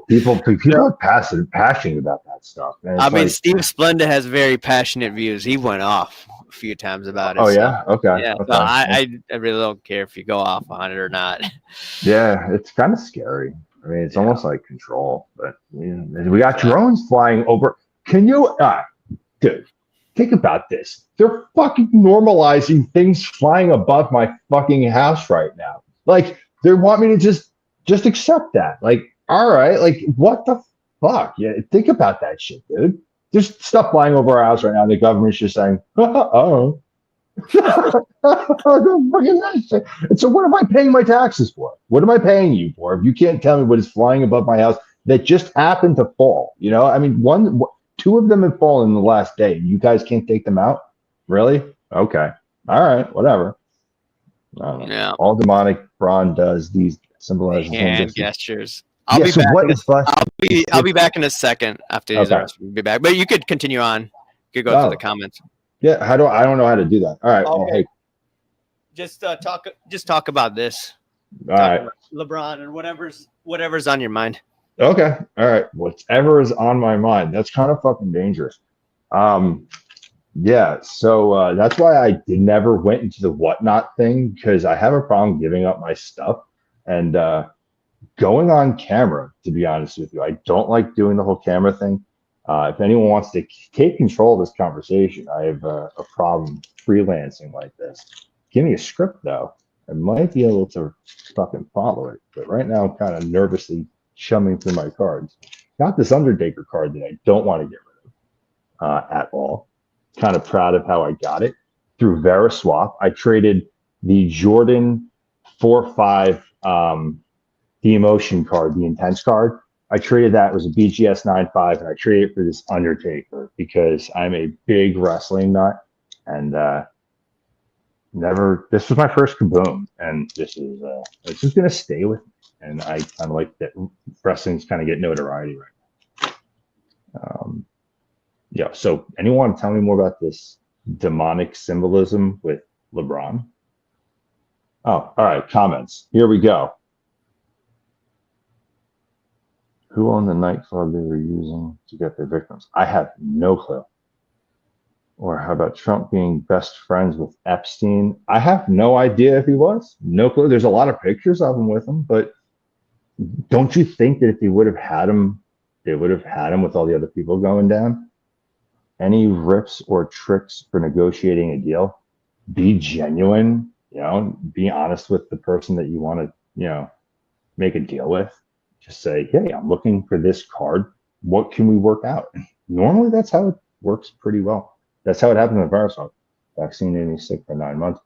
People are passionate about that stuff. Man. I mean, Steve Splenda has very passionate views. He went off a few times about it. Oh yeah, okay. Yeah, okay. So I really don't care if you go off on it or not. Yeah, it's kind of scary. I mean, it's almost like control. But we got drones flying over. Can you, dude? Think about this. They're fucking normalizing things flying above my fucking house right now. Like they want me to just accept that. Like, all right, like what the fuck? Yeah, think about that shit, dude. There's stuff flying over our house right now. And the government's just saying, oh. And so what am I paying my taxes for? What am I paying you for if you can't tell me what is flying above my house that just happened to fall? I mean, two of them have fallen in the last day. You guys can't take them out? Really? Okay. All right. Whatever. I don't know. Yeah. All demonic Braun does these symbolizes hand gestures. I'll be back in a second after these. We'll be back, but you could continue on. You could go through the comments. Yeah, I don't know how to do that. All right. Well, hey, just talk about this. All right, LeBron and whatever's on your mind. Okay. All right. Whatever is on my mind. That's kind of fucking dangerous. Yeah. So that's why I never went into the whatnot thing because I have a problem giving up my stuff and going on camera. To be honest with you, I don't like doing the whole camera thing. If anyone wants to take control of this conversation, I have a problem freelancing like this. Give me a script, though. I might be able to fucking follow it. But right now, I'm kind of nervously chumming through my cards. Got this Undertaker card that I don't want to get rid of at all. Kind of proud of how I got it. Through Veriswap, I traded the Jordan 4-5, the emotion card, the intense card. I traded that. It was a BGS 9.5, and I traded it for this Undertaker because I'm a big wrestling nut, and this was my first kaboom, and this is gonna stay with me. And I kind of like that wrestling's kind of getting notoriety right now. Yeah. So, anyone want to tell me more about this demonic symbolism with LeBron? Oh, all right. Comments. Here we go. Who owned the nightclub they were using to get their victims? I have no clue. Or how about Trump being best friends with Epstein? I have no idea if he was. No clue. There's a lot of pictures of him with him, but don't you think that if he would have had him, they would have had him with all the other people going down? Any rips or tricks for negotiating a deal? Be genuine, be honest with the person that you want to, make a deal with. Just say, hey, I'm looking for this card. What can we work out? Normally, that's how it works pretty well. That's how it happened in Veriswap. Vaccine made me sick for 9 months.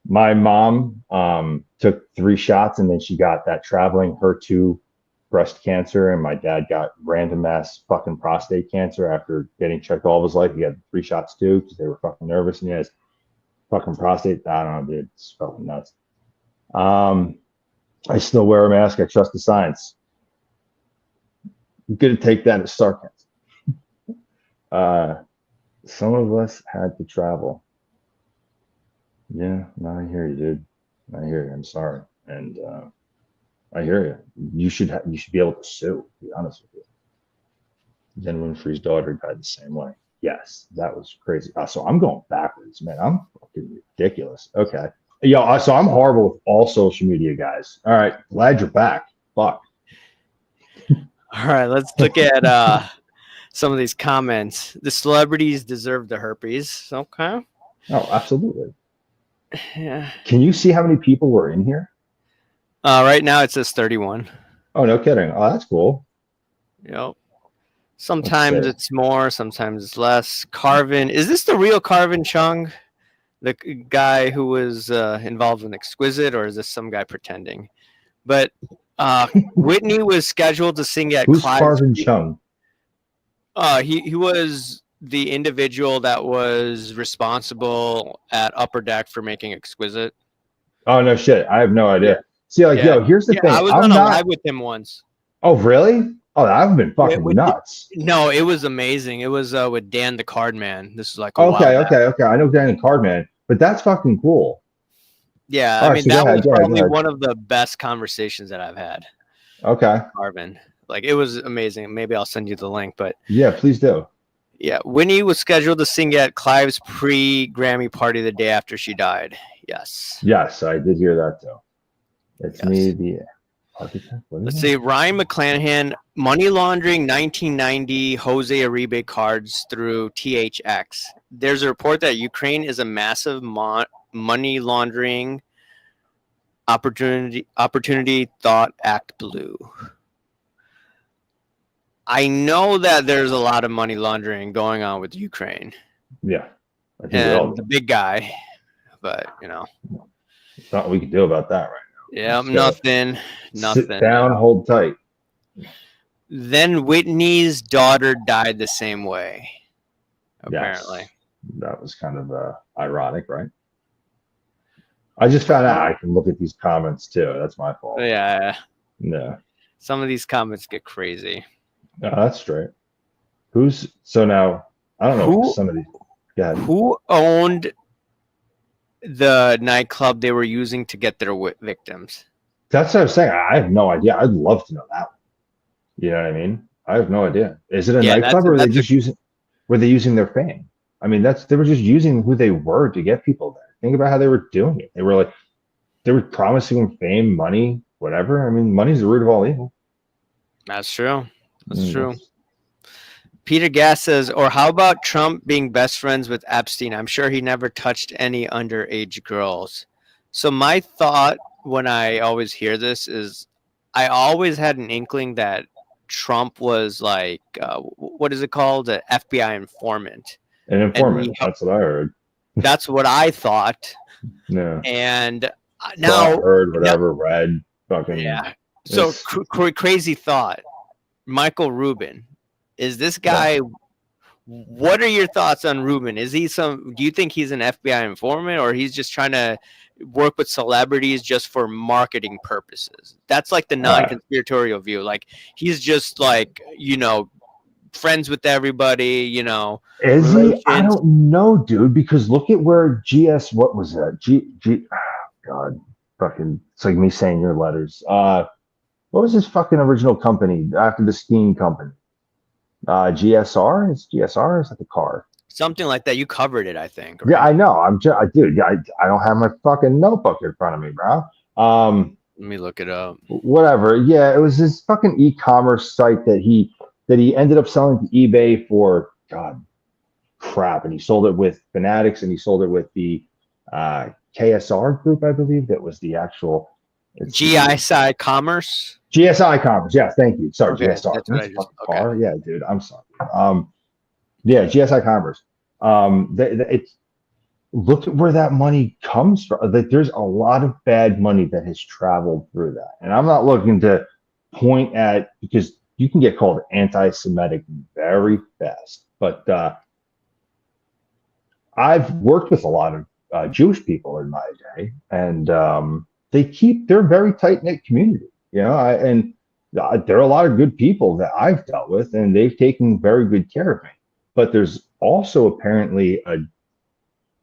My mom took 3 shots, and then she got that traveling HER2 breast cancer, and my dad got random ass fucking prostate cancer after getting checked all of his life. He had 3 shots too because they were fucking nervous, and he has fucking prostate. I don't know, dude. It's fucking nuts. I still wear a mask. I trust the science. I'm going to take that as sarcasm. Some of us had to travel. Yeah, no, I hear you, dude. I hear you. I'm sorry. And I hear you. You should be able to sue, to be honest with you. Jen Winfrey's daughter died the same way. Yes, that was crazy. So I'm going backwards, man. I'm fucking ridiculous. Okay. Yo, so I'm horrible with all social media, guys. All right, glad you're back. Fuck. All right, let's look at some of these comments. The celebrities deserve the herpes. Okay. Oh, absolutely. Yeah. Can you see how many people were in here? Right now it says 31. Oh, no kidding. Oh, that's cool. Yep. Sometimes it's more, sometimes it's less. Carvin, is this the real Carvin Chung, the guy who was involved in Exquisite, or is this some guy pretending? But Whitney was scheduled to sing at Who's Clive's. Carvin Chung? He was the individual that was responsible at Upper Deck for making Exquisite. Oh no shit! I have no idea. Yeah. See, like, yo, here's the thing. I was on a live with him once. Oh really? Oh, I've been fucking nuts. No, it was amazing. It was with Dan the Cardman. This is like okay. I know Dan the Cardman, but that's fucking cool. Yeah, I mean, that was probably one of the best conversations that I've had. Okay. Carvin. Like, it was amazing. Maybe I'll send you the link, but yeah, please do. Yeah, Whitney was scheduled to sing at Clive's pre-Grammy party the day after she died. Yes. Yes, I did hear that too. It's me, the architect. Let's see, Ryan McClanahan, money laundering 1990 Jose Uribe cards through THX. There's a report that Ukraine is a massive money laundering opportunity thought act blue. I know that there's a lot of money laundering going on with Ukraine. Yeah. And the big guy, but there's nothing we can do about that right now. Yeah, nothing. Sit down, hold tight. Then Whitney's daughter died the same way, apparently. Yes. That was kind of ironic, right? I just found out I can look at these comments too. That's my fault. Yeah. Yeah. Some of these comments get crazy. No, that's straight. So now I don't know some of these. Yeah. Who owned the nightclub they were using to get their victims? That's what I was saying. I have no idea. I'd love to know that one. You know what I mean? I have no idea. Is it a nightclub, or were they just using their fame? I mean, they were just using who they were to get people there. Think about how they were doing it. They were promising them fame, money, whatever. I mean, money's the root of all evil. That's true. That's true. Peter Gass says, or how about Trump being best friends with Epstein? I'm sure he never touched any underage girls. So my thought when I always hear this is I always had an inkling that Trump was like, what is it called? An FBI informant. An informant. That's what I heard. That's what I thought. Yeah. And now heard whatever, read, fucking. Yeah. So crazy thought. Michael Rubin, is this guy? Yeah. What are your thoughts on Rubin? Is he do you think he's an FBI informant, or he's just trying to work with celebrities just for marketing purposes? That's like the non-conspiratorial view. Like, he's just like, friends with everybody, Is he? I don't know, dude, because look at where what was that? God, fucking, it's like me saying your letters. What was his fucking original company after the skiing company? GSR? Is GSR? Is that the car? Something like that. You covered it, I think. Right? Yeah, I know. I don't have my fucking notebook in front of me, bro. Let me look it up. Whatever. Yeah, it was this fucking e-commerce site that he ended up selling to eBay for crap, and he sold it with Fanatics, and he sold it with the KSR group, I believe. That was the actual GSI Commerce. GSI Commerce, yeah, thank you. Sorry, okay, GSR. That's what car? Yeah, dude, I'm sorry. Yeah, GSI Commerce. It's look at where that money comes from. There's a lot of bad money that has traveled through that, and I'm not looking to point at, because you can get called anti-Semitic very fast. But I've worked with a lot of Jewish people in my day, and they're a very tight-knit community. There are a lot of good people that I've dealt with, and they've taken very good care of me. But there's also apparently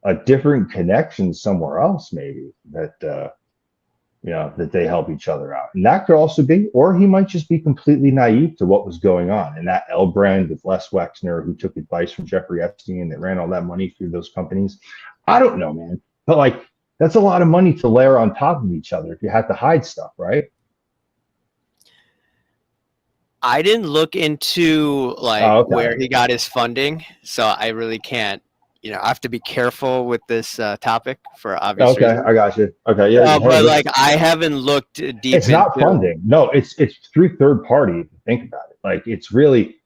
a different connection somewhere else, maybe that that they help each other out, and that could also be, or he might just be completely naive to what was going on. And that L brand with Les Wexner, who took advice from Jeffrey Epstein, that ran all that money through those companies. I don't know, man, but that's a lot of money to layer on top of each other if you have to hide stuff, right? I didn't look into where he got his funding, so I really can't. I have to be careful with this topic for obvious reasons. I got you. Okay, yeah. But I haven't looked deep. It's not funding. No, it's through third party. If you think about it, it's really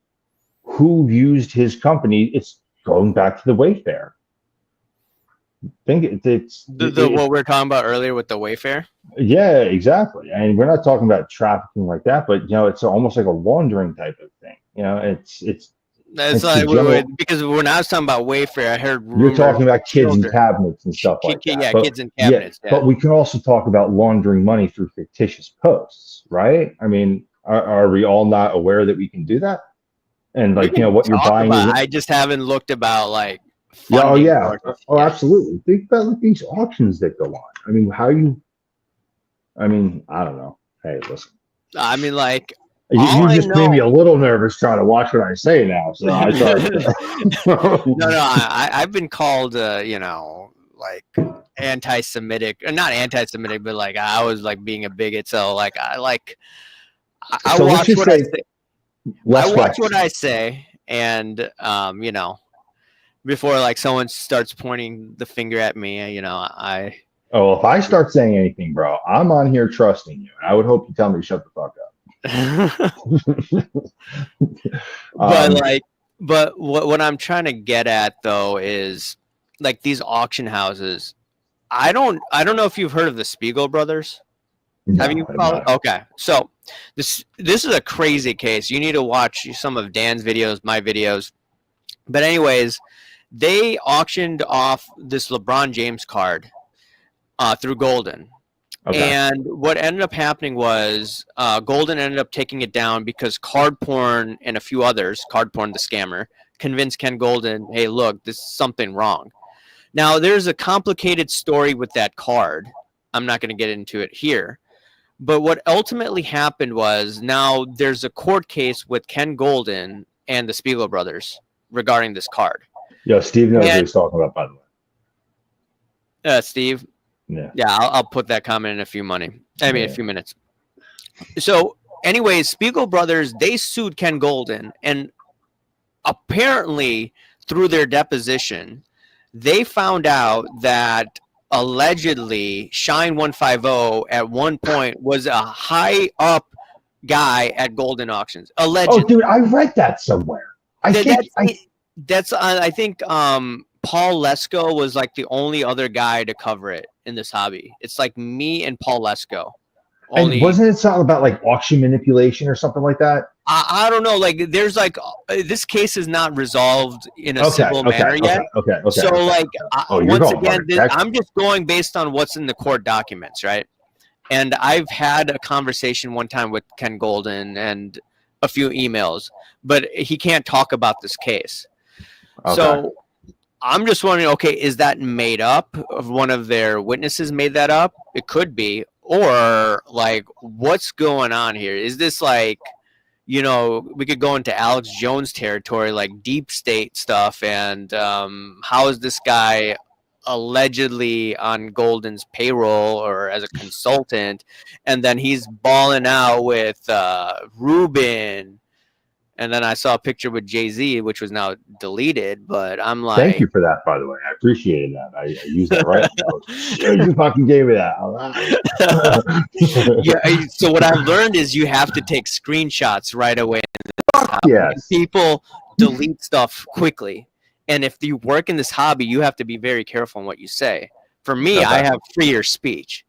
who used his company. It's going back to the Wayfair. Think The what we're talking about earlier with the Wayfair. yeah, exactly. And we're not talking about trafficking like that, but it's almost like a laundering type of thing. That's It's the like general. because when I was talking about Wayfair, I heard You're rumors talking of about kids and children. cabinets and stuff like that. Yeah, But kids in yeah, cabinets. Yeah. but we can also talk about laundering money through fictitious posts, right? I mean, are we all not aware that we can do that? And We like, can what you're talk buying about it. is I just haven't looked about like yeah, oh funding yeah, sources. oh Yeah. absolutely. Think about like these auctions that go on. I mean, I mean, I don't know. Hey, listen. I mean, like all You I just made me know. a little nervous trying to watch what I say now. So I thought, No, I've been called, like anti-Semitic, or not anti-Semitic, but like I was like being a bigot. So like I so let's watch just what I say say. I less watch white. what I say, and before like someone starts pointing the finger at me, I. Oh, well, if I start saying anything, bro, I'm on here trusting you. And I would hope you tell me to shut the fuck up. But like, but what I'm trying to get at though is like these auction houses. I don't know if you've heard of the Spiegel brothers. Have No, you I'm followed? not. Okay, so this is a crazy case. You need to watch some of Dan's videos, my videos. But anyways, they auctioned off this LeBron James card through Golden. Okay. And what ended up happening was Golden ended up taking it down because Card Porn and a few others, Card Porn the scammer, convinced Ken Golden, hey, look, this is something wrong. Now, there's a complicated story with that card. I'm not going to get into it here. But what ultimately happened was now there's a court case with Ken Golden and the Spiegel brothers regarding this card. Yo, Steve knows what And he's talking about, by the way. Steve, Yeah. yeah, I'll put that comment in a few a few minutes. So, anyways, Spiegel brothers, they sued Ken Golden, and apparently through their deposition, they found out that allegedly Shine 150 at one point was a high up guy at Golden Auctions. Oh, Allegedly. dude, I read that somewhere. I think I think Paul Lesko was like the only other guy to cover it in this hobby. It's like me and Paul Lesko. and wasn't it something about like auction manipulation or something like that? I don't know. Like, there's like this case is not resolved in a civil manner yet. Okay. So, like, once again, for I'm just going based on what's in the court documents, right? And I've had a conversation one time with Ken Golden and a few emails, but he can't talk about this case. Okay. So I'm just wondering, okay, is that made up? Of one of their witnesses made that up? It could be. Or, like, what's going on here? Is this like, we could go into Alex Jones territory, like deep state stuff, and how is this guy allegedly on Golden's payroll or as a consultant, and then he's balling out with Ruben, and then I saw a picture with Jay-Z, which was now deleted, but I'm like... Thank you for that, by the way. I appreciated that. I used that right. You fucking gave me that. Yeah, so what I've learned is you have to take screenshots right away. Yes. People delete stuff quickly. And if you work in this hobby, you have to be very careful on what you say. For me, I have freer speech.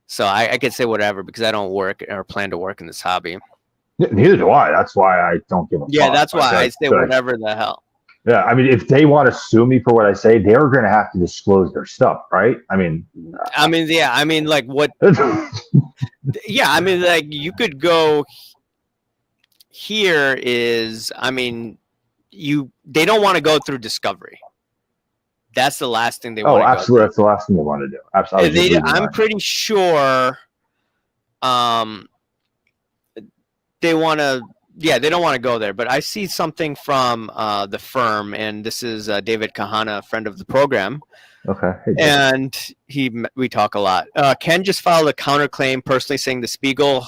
So I can say whatever because I don't work or plan to work in this hobby. Neither do I. That's why I don't give a fuck. Yeah, that's why I say whatever the hell. Yeah, I mean, if they want to sue me for what I say, they're going to have to disclose their stuff, right? Like what? Yeah, I mean, like you could go. Here is, they don't want to go through discovery. That's the last thing they want to go absolutely. That's the last thing they want to do. Absolutely. I'm pretty sure they want to, they don't want to go there. But I see something from the firm, and this is David Kahana, a friend of the program. Okay. Hey, and we talk a lot. Ken just filed a counterclaim personally saying the Spiegel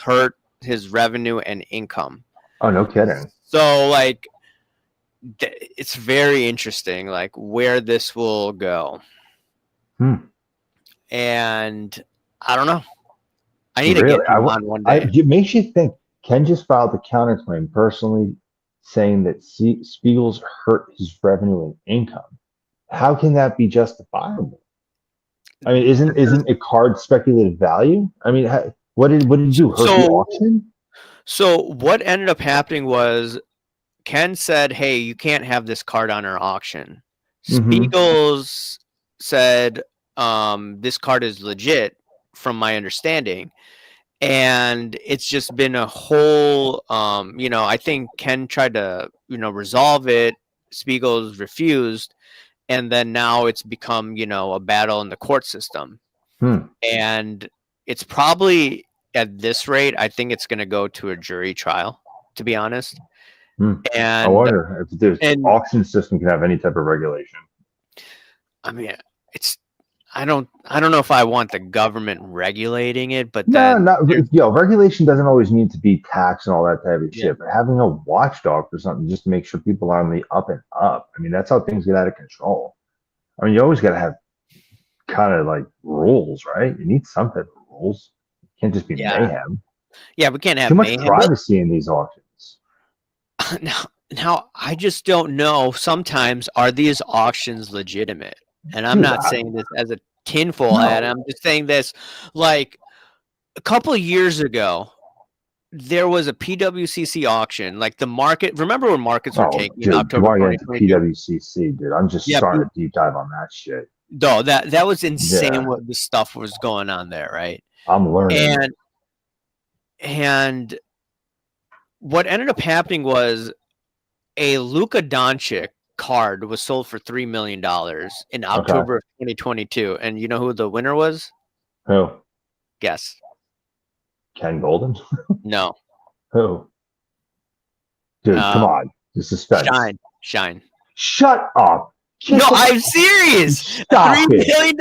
hurt his revenue and income. Oh, no kidding. So, like, it's very interesting, like, where this will go. And I don't know. I need to get him on one day. It makes you think. Ken just filed a counterclaim personally saying that Spiegel's hurt his revenue and income. How can that be justifiable? I mean, isn't a card speculative value? I mean, what did you do? Hurt the auction? So what ended up happening was Ken said, "Hey, you can't have this card on our auction." Spiegel's said, "This card is legit, from my understanding." And it's just been a whole, I think Ken tried to, resolve it. Spiegel's refused. And then now it's become, a battle in the court system. And it's probably at this rate, I think it's going to go to a jury trial, to be honest. And I wonder if the auction system can have any type of regulation. I mean, I don't know if I want the government regulating it, but regulation doesn't always need to be tax and all that type of shit. But having a watchdog for something just to make sure people are on the up and up. I mean, that's how things get out of control. I mean, you always got to have kind of like rules, right? You need some type of rules. It can't just be mayhem. Yeah, we can't have too much privacy in these auctions. Now, I just don't know. Sometimes are these auctions legitimate? And I'm not saying this as a tinfoil ad. I'm just saying this, like a couple of years ago, there was a PWCC auction. Like the market, remember when markets were taking in October 2022? PWCC, dude. I'm just starting to deep dive on that shit. No, that was insane what the stuff was going on there, right? I'm learning. And what ended up happening was a Luka Doncic card was sold for $3 million in October of 2022. And you know who the winner was? Who? Guess. Ken Golden? No. Who? Dude, come on. This is suspense. Shine. Shut up. No, I'm serious. Stop $3 million.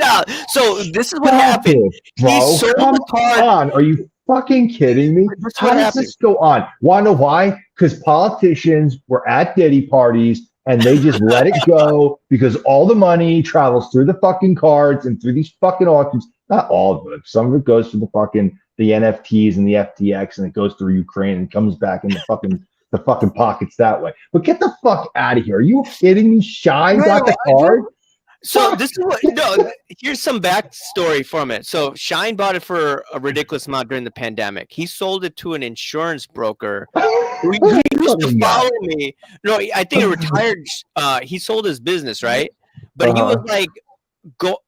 So this is what happened. Bro, he sold the card. On. Are you fucking kidding me? How does this go on? Want to know why? Because politicians were at Diddy parties and they just let it go because all the money travels through the fucking cards and through these fucking auctions. Not all of it. Some of it goes to the NFTs and the FTX, and it goes through Ukraine and comes back in the fucking pockets that way. But get the fuck out of here. Are you kidding me? Shine got the card? So this is here's some backstory from it. So Shine bought it for a ridiculous amount during the pandemic. He sold it to an insurance broker who used to follow me. No, I think he retired. He sold his business, right? But he was like,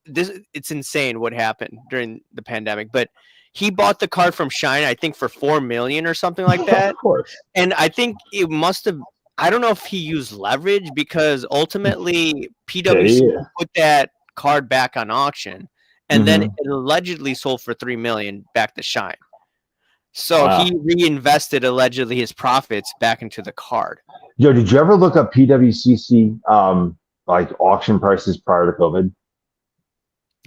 it's insane what happened during the pandemic. But he bought the card from Shine, I think, for $4 million or something like that. Of course. And I think it must have. I don't know if he used leverage because ultimately PwC put that card back on auction, and then it allegedly sold for $3 million back to Shine. So he reinvested allegedly his profits back into the card. Yo, did you ever look up PWCC like auction prices prior to COVID?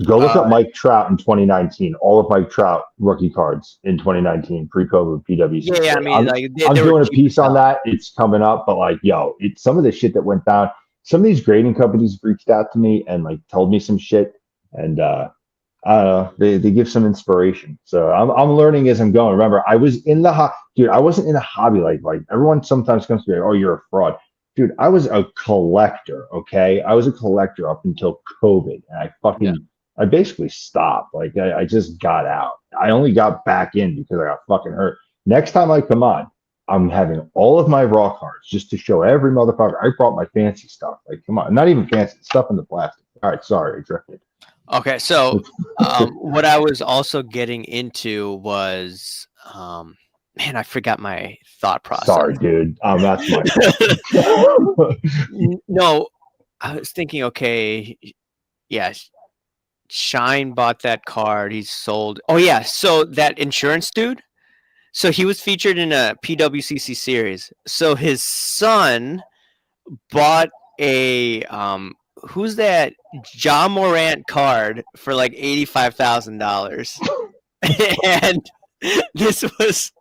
Go look up Mike Trout in 2019. All of Mike Trout rookie cards in 2019, pre-COVID PWCC. Yeah, I mean, I'm doing a piece on that. It's coming up, but it's some of the shit that went down. Some of these grading companies reached out to me and told me some shit, and I don't know. They give some inspiration. So I'm learning as I'm going. Remember, I was in the dude. I wasn't in a hobby like everyone sometimes comes to me. Oh, you're a fraud. Dude, I was a collector. Okay, I was a collector up until COVID, and I basically stopped. I just got out. I only got back in because I got fucking hurt. Next time I come on, I'm having all of my raw cards just to show every motherfucker. I brought my fancy stuff. Come on, not even fancy stuff in the plastic. All right, sorry, I drifted. Okay, so what I was also getting into was, man, I forgot my thought process. Sorry, dude. That's my No, I was thinking, okay, yes. Shine bought that card. He sold. Oh yeah, so that insurance dude. So he was featured in a PWCC series. So his son bought a who's that Ja Morant card for like $85,000, and this was.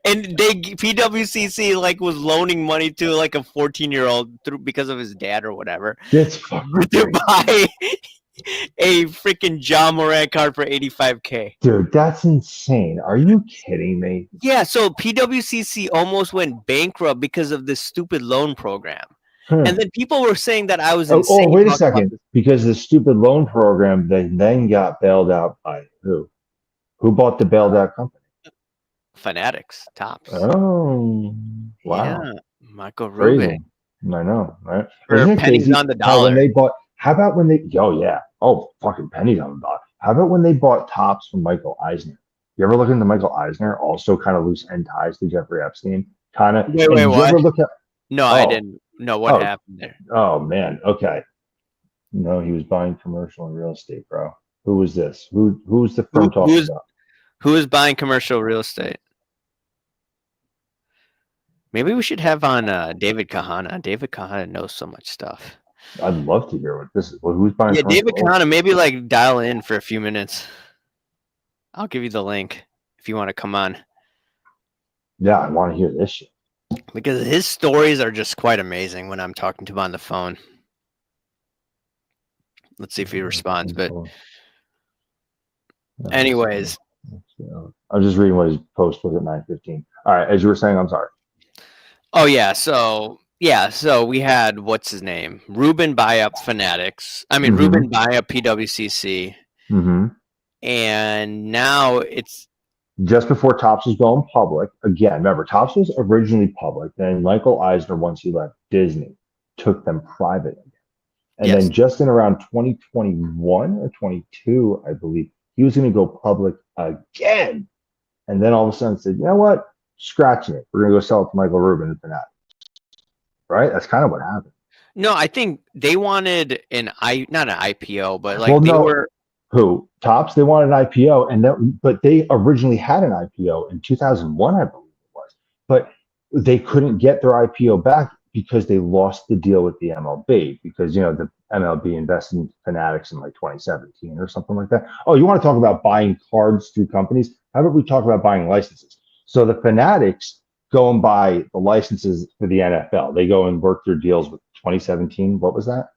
And PWCC was loaning money to a 14-year-old because of his dad or whatever. That's fucking to buy a freaking John Moran card for 85K. Dude, that's insane. Are you kidding me? Yeah, so PWCC almost went bankrupt because of this stupid loan program. And then people were saying that I was insane. Wait a talking about second. this. Because the stupid loan program, they then got bailed out by who? Who bought the bailed out company? Fanatics, Tops. Oh, wow. Yeah, Michael Crazy. Rubin. I know, right? For Isn't it pennies crazy on the how when dollar. they bought, how about when they, oh yeah, oh fucking pennies on the dollar. How about when they bought Tops from Michael Eisner? You ever look into Michael Eisner? Also kind of loose end ties to Jeffrey Epstein, kind of. Wait, And wait, did you what? ever look at, No, I oh, didn't know what oh, happened there. oh man, okay. No, he was buying commercial and real estate, bro. Who was this? Who's the firm talking Who's about? who is buying commercial real estate? Maybe we should have on David Kahana. David Kahana knows so much stuff. I'd love to hear what this is. Well, who's buying Yeah, David commercial? Kahana, maybe like dial in for a few minutes. I'll give you the link if you want to come on. Yeah, I want to hear this shit. Because his stories are just quite amazing when I'm talking to him on the phone. Let's see if he responds. But anyways. I was just reading what his post was at 9:15. All right, as you were saying, I'm sorry. Oh yeah, so we had what's his name? Ruben buy up Fanatics. I mean Ruben buy up PWCC. And now it's just before Topps was going public. Again, remember, Topps was originally public. Then Michael Eisner, once he left Disney, took them private again. And then just in around 2021 or 22, I believe, he was going to go public again. And then all of a sudden said, you know what? Scratching it. We're going to go sell it to Michael Rubin and Fanatics. Right? That's kind of what happened. No, I think they wanted not an IPO, but like were who Topps, they wanted an IPO, and that, but they originally had an IPO in 2001, I believe it was, but they couldn't get their IPO back because they lost the deal with the MLB, because the MLB invested in Fanatics in like 2017 or something like that. Oh, you want to talk about buying cards through companies? How about we talk about buying licenses? So the Fanatics go and buy the licenses for the NFL. They go and work their deals with 2017. What was that?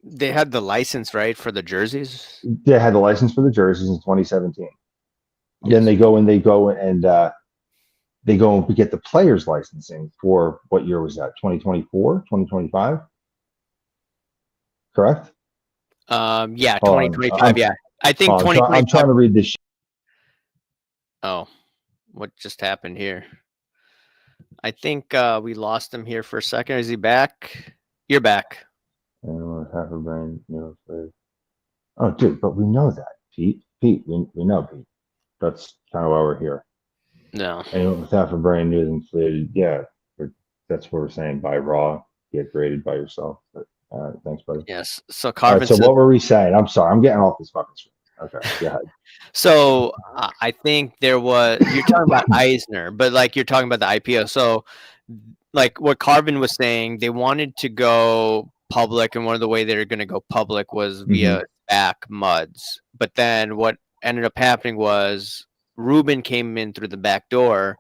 They had the license, right, for the jerseys? They had the license for the jerseys in 2017. Yes. Then they go and get the players licensing for, what year was that? 2024, 2025? Correct? Yeah, 2025. Yeah. I think 2025. I'm trying to read this. Oh, what just happened here? I think we lost him here for a second. Is he back? You're back. Half a brain, oh, dude, but we know that, Pete. We know, Pete. That's kind of why we're here. No. Anyone with half a brain news inflated, yeah, that's what we're saying. Buy raw, get graded by yourself. But, thanks, buddy. Yes. So Carvin. So what were we saying? I'm sorry, I'm getting off this fucking screen. Okay, go ahead. So I think you're talking about Eisner, but like you're talking about the IPO. So like what Carvin was saying, they wanted to go public, and one of the way they were going to go public was via SPAC MUDs. But then what ended up happening was Ruben came in through the back door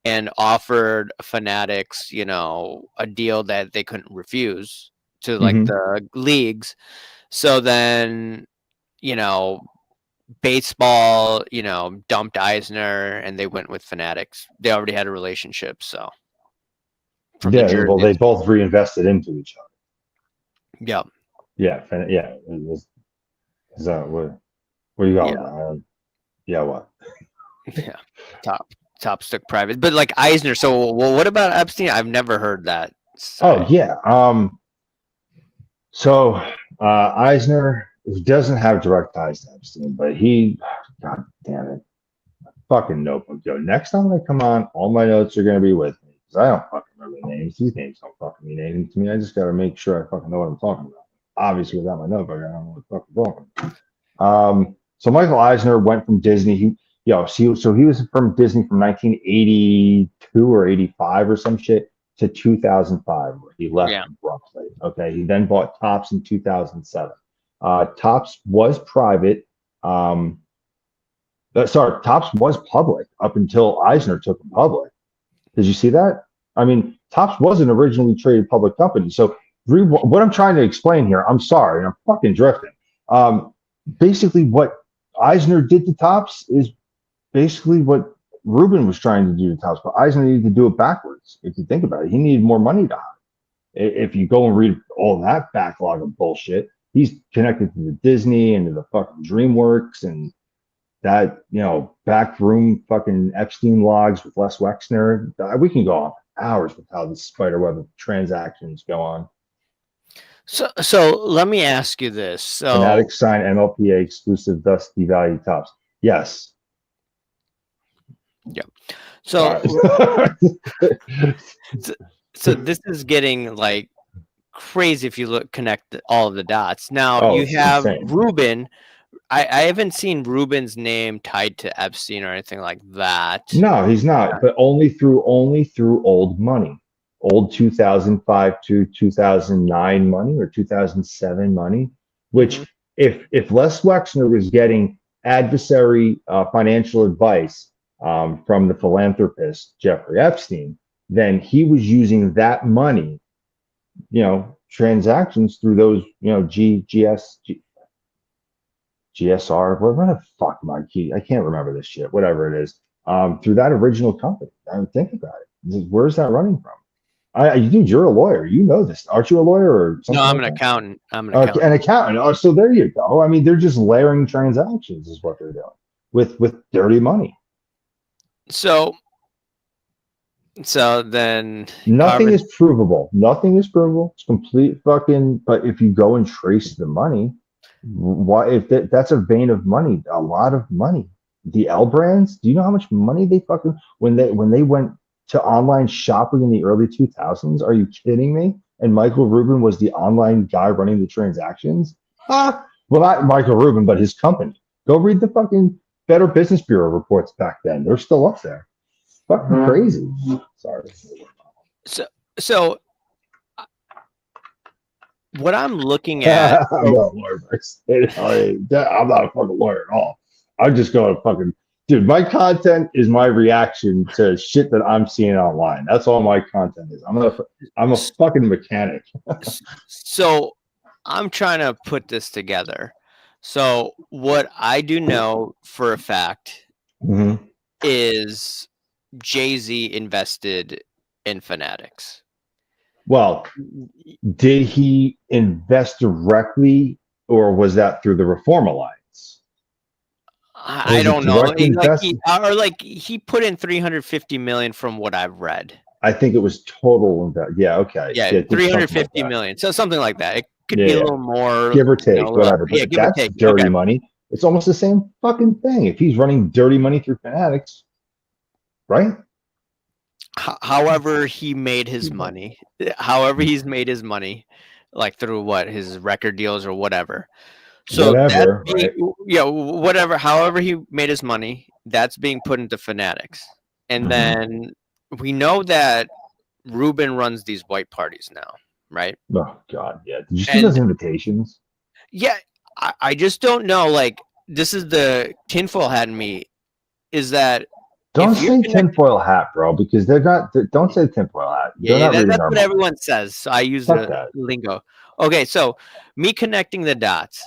and offered Fanatics, a deal that they couldn't refuse to like the leagues. So then, baseball, dumped Eisner and they went with Fanatics. They already had a relationship, so. Well, they both reinvested into each other. Yeah. Yeah. Is that what you got? Yeah. What? Yeah. Top stuck private, but like Eisner. So, what about Epstein? I've never heard that. Oh yeah. So Eisner doesn't have direct ties to Epstein, but God damn it, fucking notebook. Yo, next time I come on, all my notes are gonna be with me because I don't fucking remember the names. These names don't fucking mean anything to me. I just gotta make sure I fucking know what I'm talking about. Obviously, without my notebook, I don't know what the fuck I'm talking. So Michael Eisner went from Disney. He was from Disney from 1982 or 85 or some shit to 2005, where he left abruptly. Okay, he then bought Topps in 2007. Topps was private. Topps was public up until Eisner took it public. Did you see that? I mean, Topps was an originally traded public company. So what I'm trying to explain here. I'm sorry, I'm fucking drifting. Basically, what Eisner did to Topps is basically what Rubin was trying to do to Topps, but Eisner needed to do it backwards. If you think about it, he needed more money to hire. If you go and read all that backlog of bullshit, he's connected to the Disney and to the fucking DreamWorks and that, backroom fucking Epstein logs with Les Wexner. We can go on for hours with how the spiderweb of transactions go on. So let me ask you this. So Fanatics sign MLPA exclusive, thus devalue Topps. Yes. Yeah. So so this is getting like crazy if you connect all of the dots. Now you have insane. Rubin. I haven't seen Rubin's name tied to Epstein or anything like that. No, he's not, but only through old money. Old 2005 to 2009 money or 2007 money, which if Les Wexner was getting adversary financial advice from the philanthropist Jeffrey Epstein, then he was using that money, transactions through those, GSR, what the fuck, my key? I can't remember this shit, whatever it is, through that original company. I mean, think about it. Where's that running from? Dude, you're a lawyer. You know this. Aren't you a lawyer or something? No, I'm an accountant. I'm an accountant. An accountant. Oh, so there you go. I mean, they're just layering transactions is what they're doing with dirty money. So then nothing is provable. Nothing is provable. It's complete fucking. But if you go and trace the money, why? If that's a vein of money, a lot of money. The L brands. Do you know how much money they fucking when they went to online shopping in the early 2000s? Are you kidding me? And Michael Rubin was the online guy running the transactions. Well, not Michael Rubin, but his company. Go read the fucking Better Business Bureau reports back then. They're still up there. Fucking crazy. Sorry. So what I'm looking at. I'm not a lawyer. I'm not a fucking lawyer at all. I'm just going to fucking. Dude, my content is my reaction to shit that I'm seeing online. That's all my content is. I'm a fucking mechanic. So I'm trying to put this together. So what I do know for a fact is Jay-Z invested in Fanatics. Well, did he invest directly or was that through the Reform Alliance? I don't know. He put in $350 million from what I've read. I think it was total. Yeah. Okay. Yeah. $350 million. So something like that. It could be a little more, give or take, whatever. But that's dirty money. It's almost the same fucking thing. If he's running dirty money through Fanatics, right? However, he made his money. However, he's made his money, like through his record deals or whatever. So whatever, whatever. However he made his money, that's being put into Fanatics, and then we know that Rubin runs these white parties now, right? Oh God, yeah. Did you see those invitations? Yeah, I just don't know. Like, this is the tinfoil hat in me. Is that don't say tinfoil hat, bro? Because they're not. Don't say tinfoil hat. Yeah, that's what everyone says. So I use the lingo. Okay, so me connecting the dots.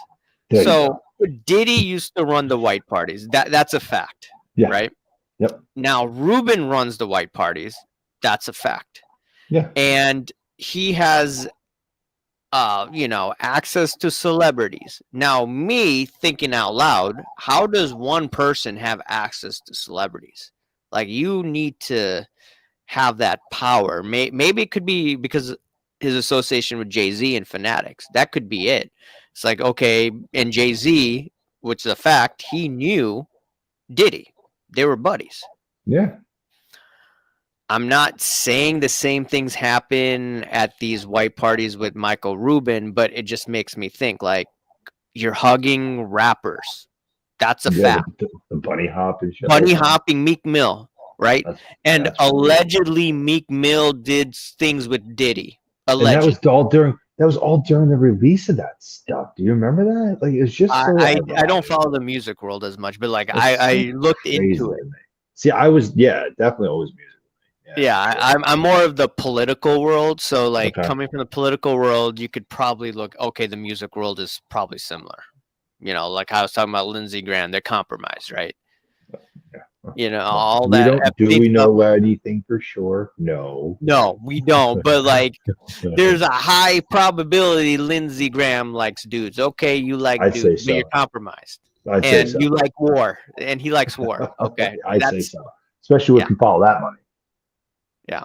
So Diddy used to run the white parties. That's a fact, right? Yep. Now Rubin runs the white parties. That's a fact. Yeah. And he has, access to celebrities. Now, me thinking out loud, how does one person have access to celebrities? Like, you need to have that power. Maybe it could be because his association with Jay-Z and Fanatics. That could be it. It's like, okay, and Jay-Z, which is a fact, he knew Diddy. They were buddies. Yeah. I'm not saying the same things happen at these white parties with Michael Rubin, but it just makes me think, like, you're hugging rappers. That's a fact. The bunny hop and shit. Bunny hopping Meek Mill, right? That's allegedly Meek Mill did things with Diddy. Allegedly. And that was all during the release of that stuff. Do you remember that? Like, it's just I don't follow the music world as much, but like I looked into it. See, I was definitely always music. I'm more of the political world. So like Okay. coming from the political world, you could probably look, okay, the music world is probably similar. You know, like I was talking about Lindsey Graham, they're compromised, right? Yeah. You know, Well, all we that don't. Do Epstein we stuff. know anything for sure? No. No, we don't. But like, there's a high probability Lindsey Graham likes dudes. Okay, you like I'd say dudes, but you're so. compromised, I'd say and so. you like war, and he likes war. Okay, I'd say that's so. Especially yeah, if you follow that money. yeah.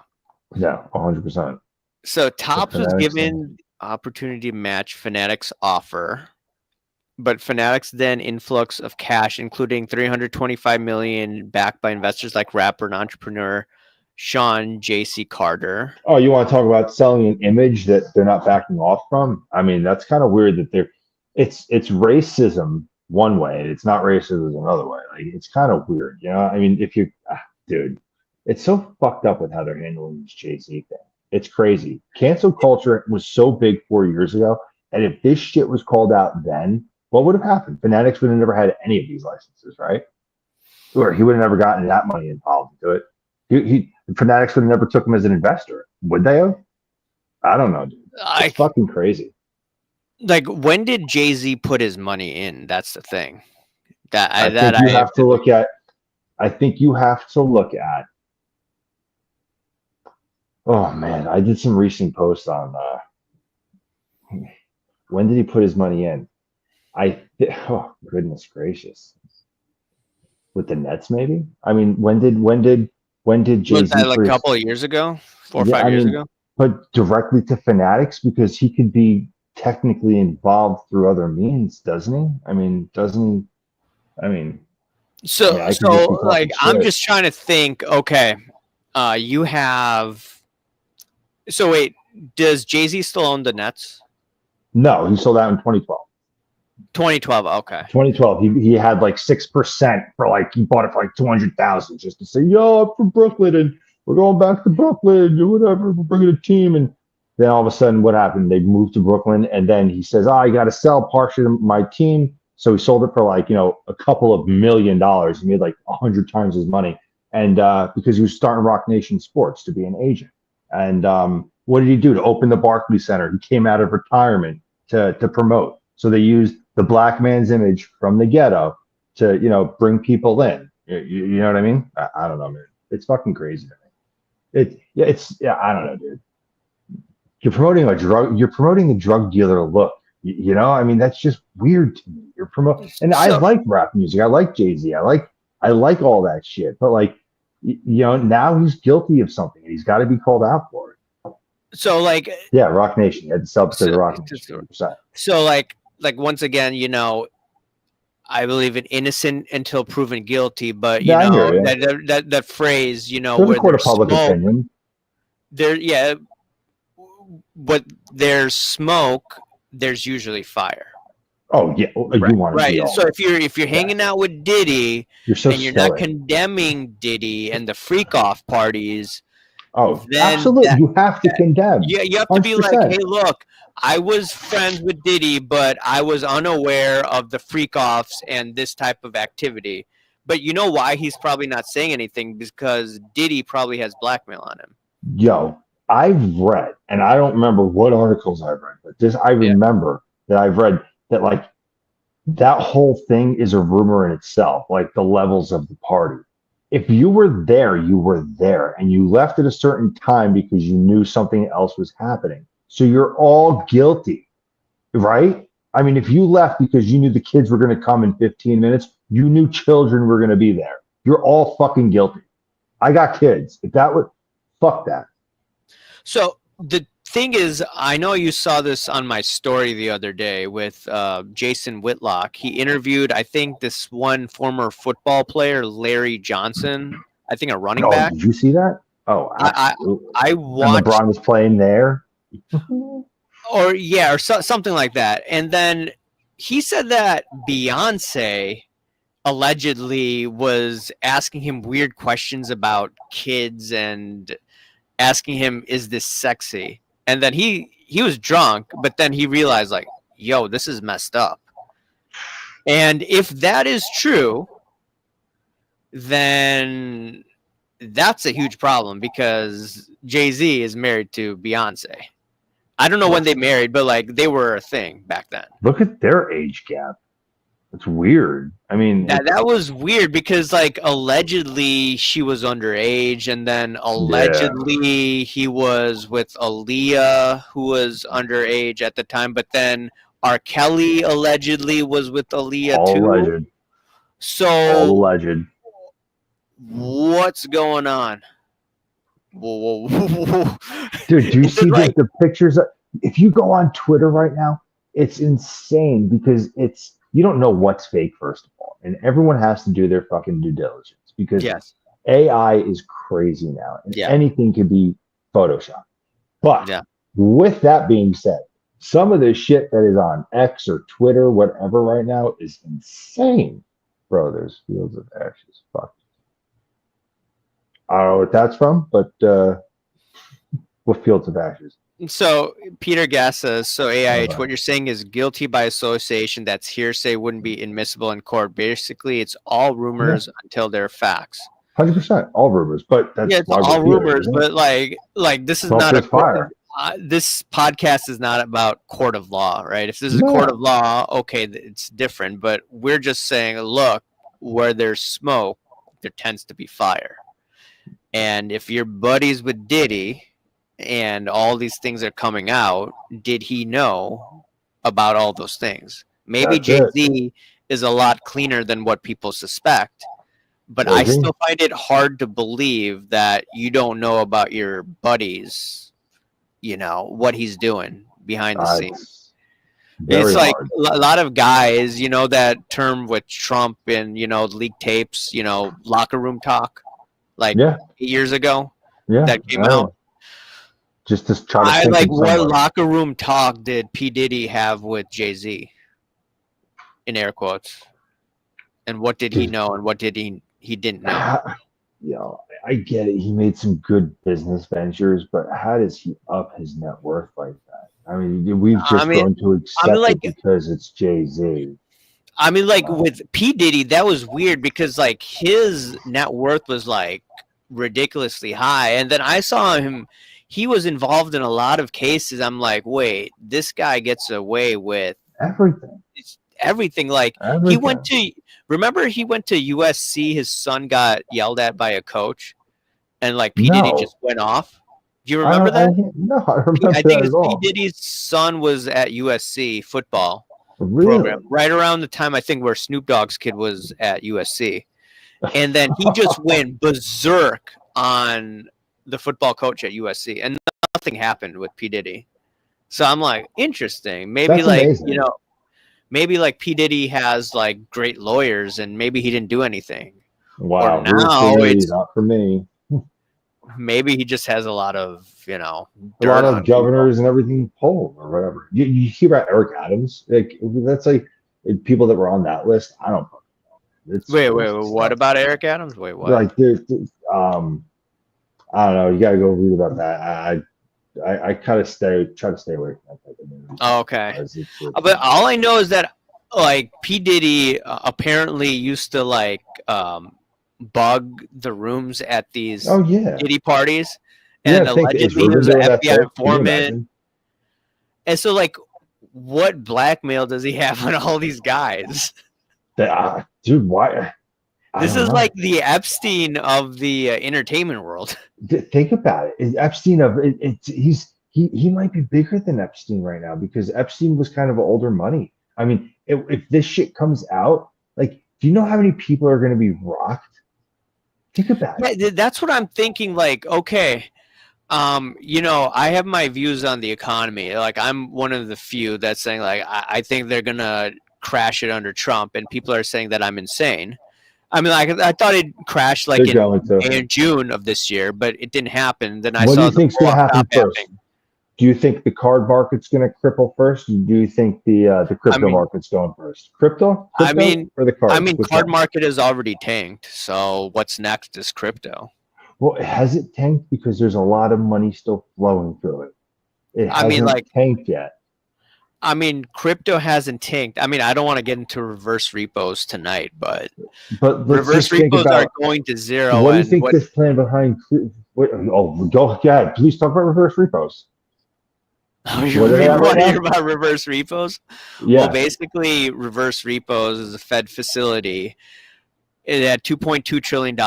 Yeah, 100%. So The Topps was Fanatics thing. given opportunity to match Fanatics' offer, but Fanatics then influx of cash, including 325 million, backed by investors like rapper and entrepreneur Sean J.C. Carter. Oh, you want to talk about selling an image that they're not backing off from? I mean, that's kind of weird that they're. It's racism one way, it's not racism another way. Like it's kind of weird, you know. I mean, if you, dude, it's so fucked up with how they're handling this Jay-Z thing. It's crazy. Cancel culture was so big 4 years ago, and if this shit was called out then, what would have happened? Fanatics would have never had any of these licenses, right? Or he would have never gotten that money involved into it. Fanatics would have never took him as an investor, would they have? I don't know, dude. It's I fucking crazy. like when did Jay-Z put his money in? That's the thing. I think you have to look at. I think you have to look at. Oh man, I did some recent posts on when did he put his money in? Oh goodness gracious, with the Nets maybe. I mean, when did Was Jay Z that like put a his? couple of years ago, 4 or Yeah, 5 I years mean, ago? but directly to Fanatics because he could be technically involved through other means, doesn't he? I mean, doesn't he? I mean, So, I could just be so like talking I'm shit. just trying to think. Okay, you have. So wait, does Jay-Z still own the Nets? No, he sold out in 2012. 2012. Okay. 2012, he had like 6% for like he bought it for like 200,000 just to say, yo, I'm from Brooklyn and we're going back to Brooklyn or whatever. We're bringing a team, and then all of a sudden, what happened? They moved to Brooklyn, and then he says, "Oh, I got to sell partially my team." So he sold it for like a couple of $1 million. He made like 100 times his money, and because he was starting Rock Nation Sports to be an agent. And what did he do to open the Barclays Center? He came out of retirement to promote. So they used the black man's image from the ghetto to bring people in. You know what I mean? I don't know, man. It's fucking crazy to me. I don't know, dude. You're promoting a drug. You're promoting the drug dealer look. I mean, that's just weird to me. You're promoting, and I So, like rap music. I like Jay-Z. I like all that shit. But like, now he's guilty of something, and he's got to be called out for it. so like, Yeah, Rock Nation. He had to sell because so, of Rock Nation. 100%. so like once again, I believe in innocent until proven guilty, but Yeah, I hear you. that phrase, There's a where court of there's public smoke, opinion. yeah, but there's smoke, there's usually fire. Oh yeah, you want to be Right. all. So if you're hanging out with Diddy You're so and you're not stoic. condemning Diddy and the freak off parties, Oh, then absolutely. You have to condemn. you have to be like, 100%. hey, look, I was friends with Diddy, but I was unaware of the freak offs and this type of activity. But you know why he's probably not saying anything? Because Diddy probably has blackmail on him. Yo, I've read, and I don't remember what articles I've read, but I Yeah. remember that I've read that like that whole thing is a rumor in itself, like the levels of the party. If you were there, you were there, and you left at a certain time because you knew something else was happening. So you're all guilty, right? I mean, if you left because you knew the kids were going to come in 15 minutes, you knew children were going to be there. You're all fucking guilty. I got kids. If that would, fuck that. So the thing is, I know you saw this on my story the other day with Jason Whitlock. He interviewed, I think, this one former football player, Larry Johnson. I think a running back. Did you see that? Oh, absolutely. I watched. And LeBron was playing there. Or something like that. And then he said that Beyonce allegedly was asking him weird questions about kids and asking him, is this sexy? And then he was drunk, but then he realized, like, yo, this is messed up. And if that is true, then that's a huge problem because Jay-Z is married to Beyonce. I don't know when they married, but like they were a thing back then. Look at their age gap. It's weird. I mean, That was weird because like allegedly she was underage, and then allegedly he was with Aaliyah, who was underage at the time, but then R. Kelly allegedly was with Aaliyah all too. alleged. So All alleged. what's going on? Whoa, whoa, whoa. Dude, do you see the pictures? If you go on Twitter right now, it's insane because you don't know what's fake, first of all. And everyone has to do their fucking due diligence because AI is crazy now. And anything can be Photoshop. But with that being said, some of the shit that is on X or Twitter, whatever right now, is insane. Bro, there's fields of ashes. Fuck. I don't know what that's from, but what fields of ashes? So Peter Gass says, so AIH, what you're saying is guilty by association. That's hearsay, wouldn't be admissible in court. Basically, it's all rumors until they're facts. 100%, all rumors, but that's it's all rumors. But like this is not a court. This podcast is not about court of law, right? If this is a court of law, okay, it's different. But we're just saying, look, where there's smoke, there tends to be fire. And if you're buddies with Diddy and all these things are coming out, did he know about all those things? Maybe Jay-Z is a lot cleaner than what people suspect, but I still find it hard to believe that you don't know about your buddies, you know, what he's doing behind the scenes. It's like a lot of guys, you know, that term with Trump and, you know, leaked tapes, you know, locker room talk. Like 8 years ago, that came out. Just to try to like what locker room talk did P. Diddy have with Jay-Z? In air quotes. And what did he know and what did he didn't know? I get it. He made some good business ventures, but how does he up his net worth like that? I mean, we've just grown to accept it because it's Jay-Z. I mean, like with P. Diddy, that was weird because like his net worth was like ridiculously high. And then I saw him, he was involved in a lot of cases. I'm like, wait, this guy gets away with everything. Like he went to, remember he went to USC, his son got yelled at by a coach and like P. Diddy just went off. Do you remember that? No, I remember I think P. Diddy's son was at USC football. Program right around the time I think where Snoop Dogg's kid was at USC, and then he just went berserk on the football coach at USC, and nothing happened with P. Diddy. So I'm like, interesting. Maybe that's like amazing. You know, maybe like P. Diddy has like great lawyers, and maybe he didn't do anything. Wow, or now it's not for me. Maybe he just has a lot of, you know, a lot of governors and everything pulled or whatever. You hear about Eric Adams? Like that's like people that were on that list. I don't know. Wait, what about Eric Adams? Wait, what? Like there's I don't know. You got to go read about that. I kind of try to stay away from that type of news. Oh, okay. But all I know is that like P. Diddy apparently used to like bug the rooms at these Diddy parties, and allegedly he was an FBI informant. And so, like, what blackmail does he have on all these guys? Dude, why? This is like the Epstein of the entertainment world. Think about it. Epstein he might be bigger than Epstein right now because Epstein was kind of older money. I mean, if this shit comes out, like, do you know how many people are going to be rocked? Think about it. Yeah, that's what I'm thinking. Like, okay, you know, I have my views on the economy. Like, I'm one of the few that's saying, like, I think they're gonna crash it under Trump, and people are saying that I'm insane. I mean, like, I thought it crashed like in June of this year, but it didn't happen. Then I saw. What do you think's going to happen first? Do you think the card market's going to cripple first? Or do you think the crypto market's going first? Crypto? I mean, or the card? I mean, card market is already tanked. So what's next is crypto. Well, has it tanked because there's a lot of money still flowing through it? It hasn't tanked yet. I mean, crypto hasn't tanked. I mean, I don't want to get into reverse repos tonight, but But let's reverse just think repos are about, going to zero. what do you And think what this plan behind? Oh, go ahead. Please talk about reverse repos. you What are they at right want to hear now? about reverse repos? Well, Yes. basically, reverse repos is a Fed facility. It had $2.2 trillion,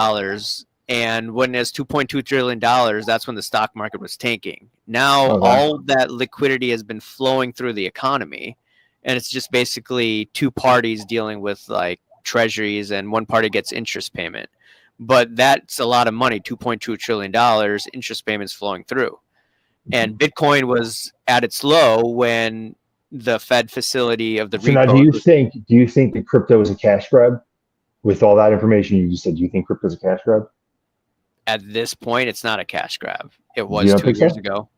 and when there's $2.2 trillion, that's when the stock market was tanking. Now Okay. all that liquidity has been flowing through the economy, and it's just basically two parties dealing with like treasuries, and one party gets interest payment. But that's a lot of money, $2.2 trillion interest payments flowing through. And Bitcoin was at its low when the Fed facility of the So now, repos was do you think that crypto is a cash grab? With all that information you just said, do you think crypto is a cash grab? at this point, it's not a cash grab. It You was don't two think years so? ago.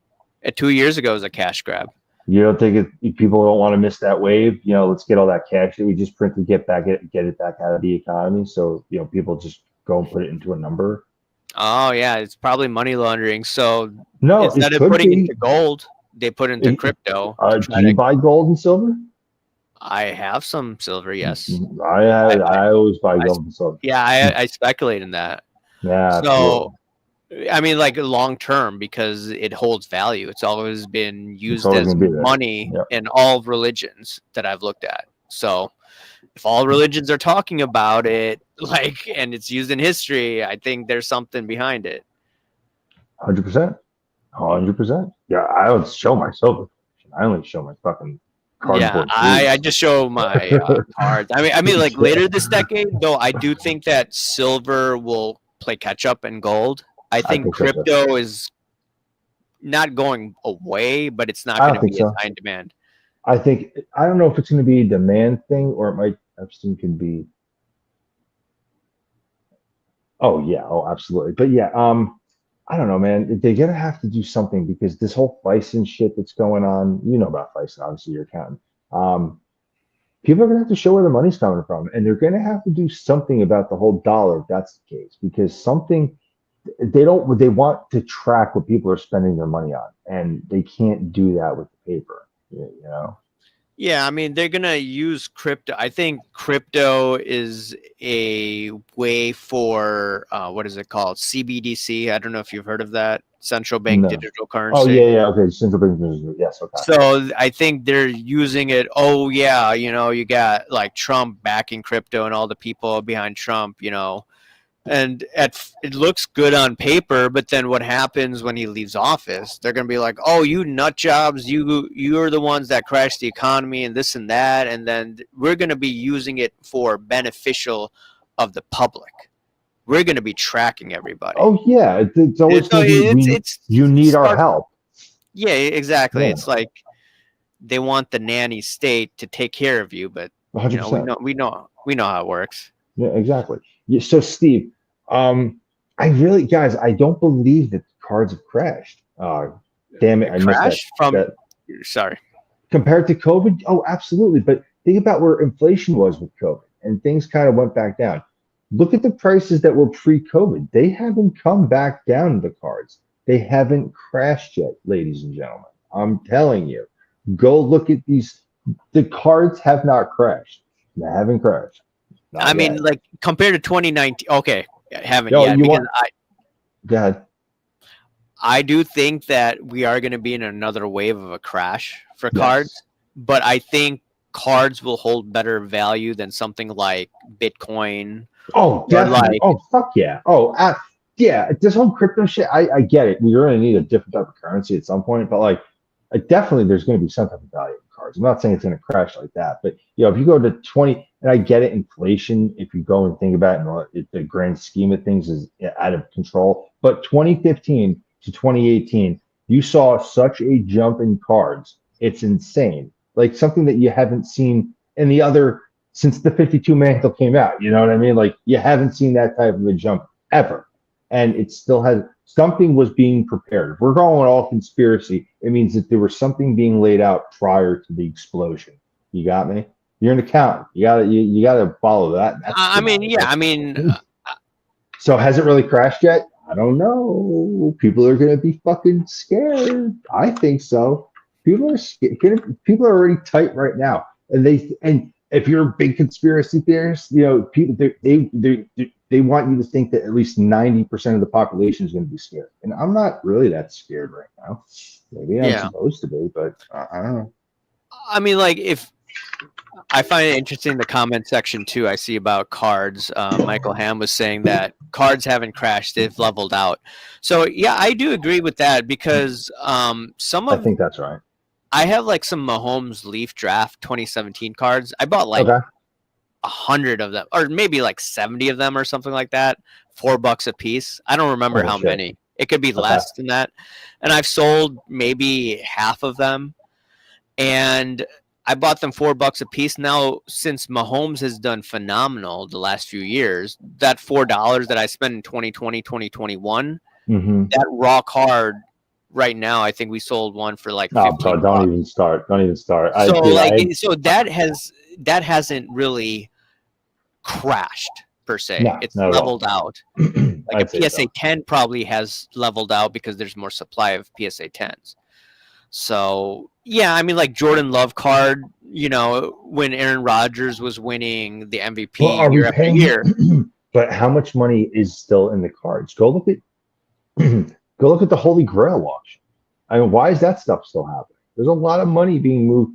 2 years ago, it was a cash grab. You don't think people don't want to miss that wave? Let's get all that cash that we just printed, get it back out of the economy. So people just go and put it into a number. Oh yeah, it's probably money laundering. So No, it instead of could putting be. into gold, they put into It, crypto to do try you to. buy gold and silver? I have some silver, yes. I always buy I gold and silver. yeah, I speculate in that. Yeah, absolutely. So I mean, like long term, because it holds value. It's always been It's used always as going to be there. money Yep. in all religions that I've looked at. So if all religions are talking about it, like, and it's used in history, I think there's something behind it. 100%. 100%. Yeah, I don't show my silver. I only show my fucking Yeah, cardboard I sleeves. just show my cards. I mean, like later this decade, though, I do think that silver will play catch up in gold. I I think think so too. crypto is not going away, but it's not I going don't to think be as so. high in demand. I don't know if it's going to be a demand thing or it might Epstein could be. Oh yeah, oh absolutely. But yeah, I don't know, man. They're gonna have to do something because this whole FICE shit that's going on. You know about FICE, obviously you're accountant. Um, People are gonna have to show where the money's coming from, and they're gonna have to do something about the whole dollar if that's the case. Because they want to track what people are spending their money on, and they can't do that with the paper. You know. Yeah, I mean, they're going to use crypto. I think crypto is a way for, what is it called? CBDC. I don't know if you've heard of that. Central bank No. digital Oh currency. yeah, yeah. Okay, central bank measures. Yes. Okay. So I think they're using it. Oh yeah, you got like Trump backing crypto and all the people behind Trump, and it looks good on paper, but then what happens when he leaves office? They're going to be like, "Oh, you nut jobs! You're the ones that crashed the economy and this and that," and then we're going to be using it for beneficial of the public. We're going to be tracking everybody. Oh yeah, it's always So going to be it's you need our start. help. Yeah, exactly. Yeah, It's like they want the nanny state to take care of you, but 100%. we know how it works. Yeah, exactly. Yeah, so Steve, I really, guys, I don't believe that the cards have crashed. Damn it, I missed that. Crash from That sorry. compared to COVID, oh, absolutely. But think about where inflation was with COVID, and things kind of went back down. Look at the prices that were pre-COVID. They haven't come back down, the cards. They haven't crashed yet, ladies and gentlemen. I'm telling you. Go look at these. The cards have not crashed. They haven't crashed. I Not mean, yet. like compared to 2019. Okay, haven't Yo, yet you because want? Go ahead. I do think that we are going to be in another wave of a crash for Yes. cards, but I think cards will hold better value than something like Bitcoin Oh, or definitely. like. Oh, fuck yeah. Oh, yeah. This whole crypto shit. I get it. We're going to need a different type of currency at some point, but like, definitely, there's going to be some type of value in cards. I'm not saying it's going to crash like that, but if you go to 20, and I get it, inflation. If you go and think about it, the grand scheme of things is out of control. But 2015 to 2018, you saw such a jump in cards. It's insane. Like something that you haven't seen in the other since the 52 mantle came out. You know what I mean? Like you haven't seen that type of a jump ever. And it still has something was being prepared. If we're going all conspiracy, it means that there was something being laid out prior to the explosion. You got me? You're an accountant. You gotta follow that. That's I mean, yeah. I mean, so has it really crashed yet? I don't know. People are gonna be fucking scared. I think so. People are people are already tight right now, and if you're a big conspiracy theorist, people they want you to think that at least 90% of the population is going to be scared, and I'm not really that scared right now. Maybe I'm Yeah. supposed to be, but I don't know. I mean, like, if I find it interesting, the comment section too, I see about cards. Michael Ham was saying that cards haven't crashed; they've leveled out. So yeah, I do agree with that because some I of think that's right. I have like some Mahomes Leaf Draft 2017 cards. I bought like Okay. 100 of them, or maybe like 70 of them, or something like that. $4 a piece. I don't remember Holy how shit. many. It could be Okay. less than that. And I've sold maybe half of them, and I bought them $4 a piece. Now, since Mahomes has done phenomenal the last few years, that $4 that I spent in 2020, 2021, that raw card right now, I think we sold one for like Oh 15 God! Don't bucks. even start. Don't even start. So that hasn't really crashed per se. No, It's not at all. leveled out. Like I'd say a PSA so. 10 probably has leveled out because there's more supply of PSA 10s. So yeah, I mean, like Jordan Love card, when Aaron Rodgers was winning the Well, MVP are we year after paying? year. But how much money is still in the cards? Go look at go look at the Holy Grail auction. I mean, why is that stuff still happening? There's a lot of money being moved.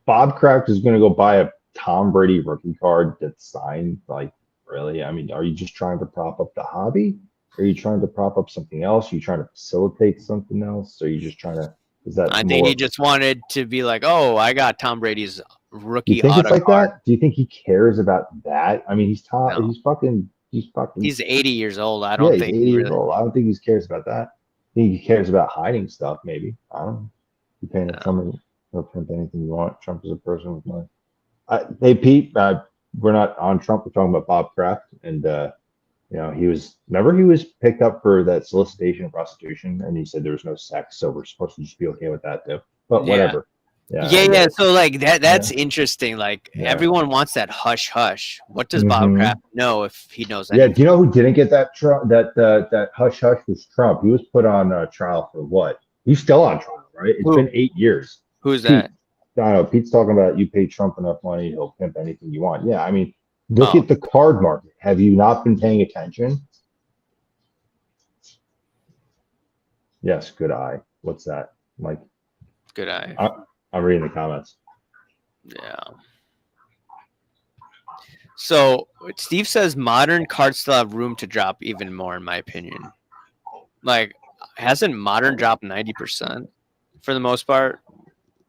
Bob Kraft is going to go buy a Tom Brady rookie card that's signed. Like, really? I mean, are you just trying to prop up the hobby? Are you trying to prop up something else? Are you trying to facilitate something else? Are you just trying to? Is that I think more? he just wanted to be like, oh, I got Tom Brady's Do you rookie think it's auto like card. that? Do you think he cares about that? I mean, he's Tom. No. He's fucking. He's 80 years old. I Yeah, don't he's think 80 he years really. old. I don't think he cares about that. I think he cares about hiding stuff, maybe. I don't know. You paying No. Trump, he'll print anything you want. Trump is a person with money. Hey, Pete, we're not on Trump. We're talking about Bob Kraft. And, he was picked up for that solicitation of prostitution, and he said there was no sex. So we're supposed to just be okay with that, too. But Yeah. whatever. Yeah. So like that's interesting. Like Yeah. everyone wants that hush hush. What does Bob Mhm. Kraft know if he knows Yeah, anything? do you know who didn't get that that hush hush was Trump. He was put on trial for what? He's still on trial, right? It's Who? been 8 years. Who's Pete, that? I don't know. Pete's talking about you pay Trump enough money, he'll pimp anything you want. Yeah, I mean, look Oh. at the card market. Have you not been paying attention? Yes, good eye. What's that? Mike? Good eye. I'm reading the comments. Yeah. So Steve says modern cards still have room to drop even more, in my opinion. Like, hasn't modern dropped 90% for the most part?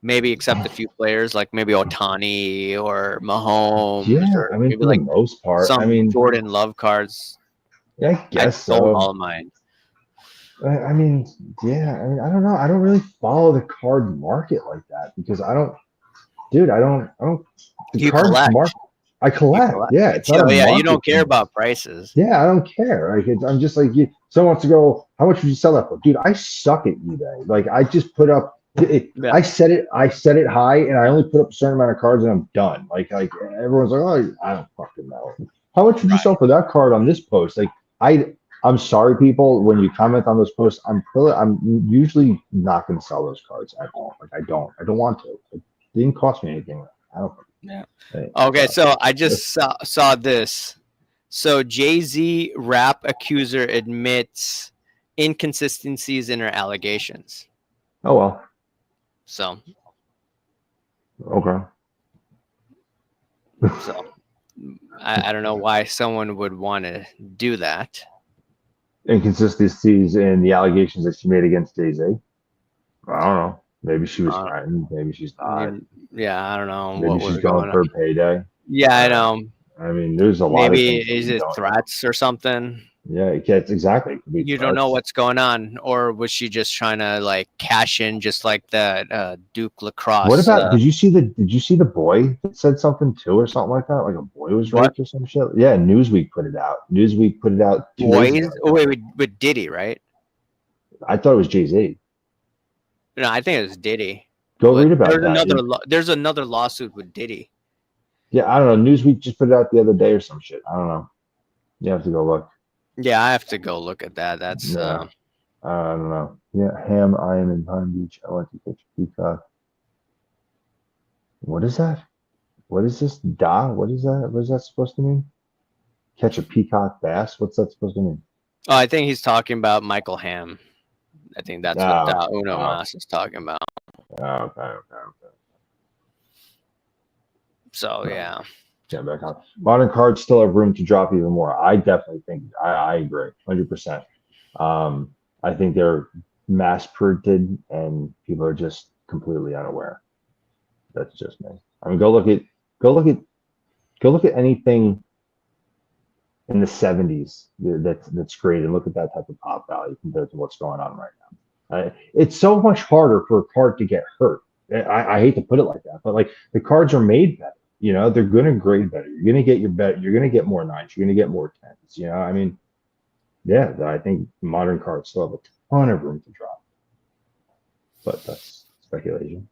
Maybe except a few players, like maybe Ohtani or Mahomes, Yeah, or I mean, maybe for the like most part. some I mean, Jordan Love cards. yeah, I guess sold so. all of mine. I mean, yeah. I mean, I don't know. I don't really follow the card market like that because I don't. The You card collect. market. I collect. Yeah, it's not a yeah, you market don't care thing. about prices. Yeah, I don't care. Like, I'm just like, someone wants to go, how much would you sell that for? Dude, I suck at eBay. Like, I just put up, I set it high, and I only put up a certain amount of cards, and I'm done. Like everyone's like, oh, I don't fucking know. How much would you sell for that card on this post? Like, I'm sorry, people, when you comment on those posts, I'm usually not going to sell those cards at all. Like, I don't want to. It didn't cost me anything. I don't. Yeah. Hey, Okay, so I just saw this. So Jay-Z rap accuser admits inconsistencies in her allegations. Oh well. So. Okay. So I don't know why someone would want to do that. Inconsistencies in the allegations that she made against Jay-Z. I don't know. Maybe she was threatened. Maybe she's not. Yeah, I don't know. Maybe she's going for a payday. Yeah, I know. I mean, there's a lot of things. Maybe is it threats or something? Yeah, it's exactly. You don't know what's going on, or was she just trying to like cash in, just like that Duke lacrosse? What about? Did you see the boy that said something too, or something like that? Like a boy was raped or some shit. Yeah, Newsweek put it out. 2 Boys? days ago. Oh wait, with Diddy, right? I thought it was Jay-Z. No, I think it was Diddy. Go read about that. There's another lawsuit with Diddy. Yeah, I don't know. Newsweek just put it out the other day or some shit. I don't know. You have to go look. Yeah, I have to go look at that. That's I don't know. Yeah, Ham, I am in Palm Beach. I went to catch Peacock. What is that? What is this? What is that? What is that supposed to mean? Catch a peacock bass? What's that supposed to mean? Oh, I think he's talking about Michael Hamm. I think that's what Oh, Uno oh, Mas is talking about. okay. So yeah. Yeah, back on. Modern cards still have room to drop even more. I definitely think I agree, 100%. I think they're mass printed and people are just completely unaware. That's just me. I mean, go look at go look at anything in the 70s that's great and look at that type of pop value compared to what's going on right now. It's so much harder for a card to get hurt. I hate to put it like that, but like the cards are made better. You know, they're going to grade better. You're going to get your bet. You're going to get more nines. You're going to get more tens. You know, I mean, yeah, I think modern cards still have a ton of room to drop, but that's speculation.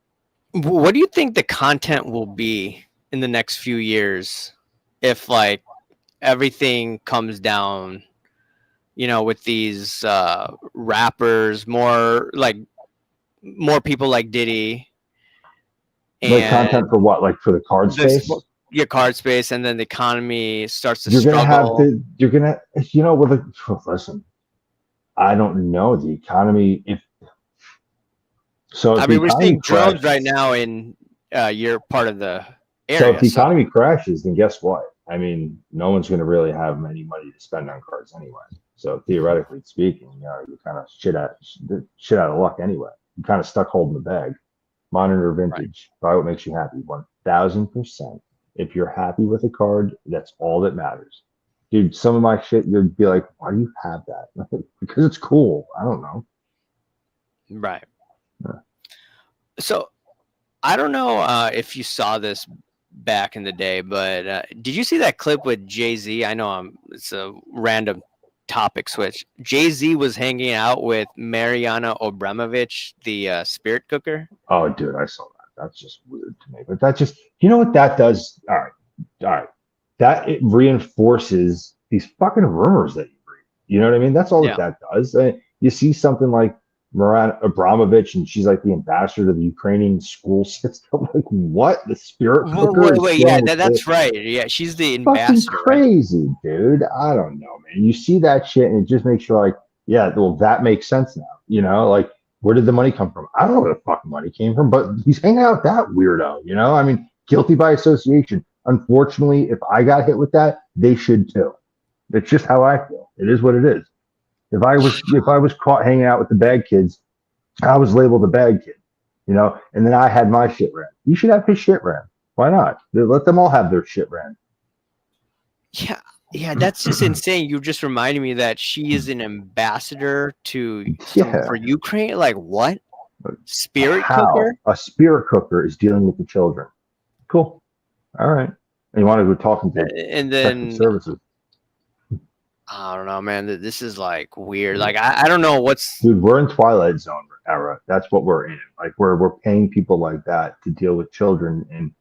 What do you think the content will be in the next few years if like everything comes down, you know, with these rappers, more people like Diddy, Like content for what? Like for the card space? Your card space, and then the economy starts to You're struggle. Listen, I don't know the economy. I mean, we're seeing drones right now in you're part of the area. So if the economy crashes, then guess what? I mean, no one's going to really have any money to spend on cards anyway. So theoretically speaking, you know, you're kind of shit out of luck anyway. You're kind of stuck holding the bag. Monitor vintage. Right. Buy what makes you happy. 1000%. If you're happy with a card, that's all that matters. Dude, some of my shit, you'd be like, why do you have that? Because it's cool. I don't know. Right. Yeah. So I don't know if you saw this back in the day, but did you see that clip with Jay-Z? I know it's a random topic switch. Jay-Z was hanging out with Mariana Abramovich, the spirit cooker. Oh, dude, I saw that. That's just weird to me. But that just, you know what that does? All right. That it reinforces these fucking rumors that you read. You know what I mean? That's all that does. You see something like Mariana Abramovich, and she's like the ambassador to the Ukrainian school system. Like, what? The spirit cooker? Wait, yeah, that's right. Yeah, she's the ambassador. Fucking crazy, right? Dude. I don't know, man. You see that shit, and it just makes you like, yeah, well, that makes sense now. You know, like, where did the money come from? I don't know where the fucking money came from, but he's hanging out with that weirdo. You know, I mean, guilty by association. Unfortunately, if I got hit with that, they should too. That's just how I feel. It is what it is. If I was caught hanging out with the bad kids, I was labeled a bad kid, you know, and then I had my shit ran. You should have his shit ran. Why not? Let them all have their shit ran. Yeah, that's just insane. You just reminded me that she is an ambassador for Ukraine. Like what? Spirit cooker? A spirit cooker is dealing with the children. Cool. All right. And you want to go talking to and then services. I don't know, man. This is like weird. Like I don't know what's. Dude, we're in Twilight Zone era. That's what we're in. Like we're paying people like that to deal with children in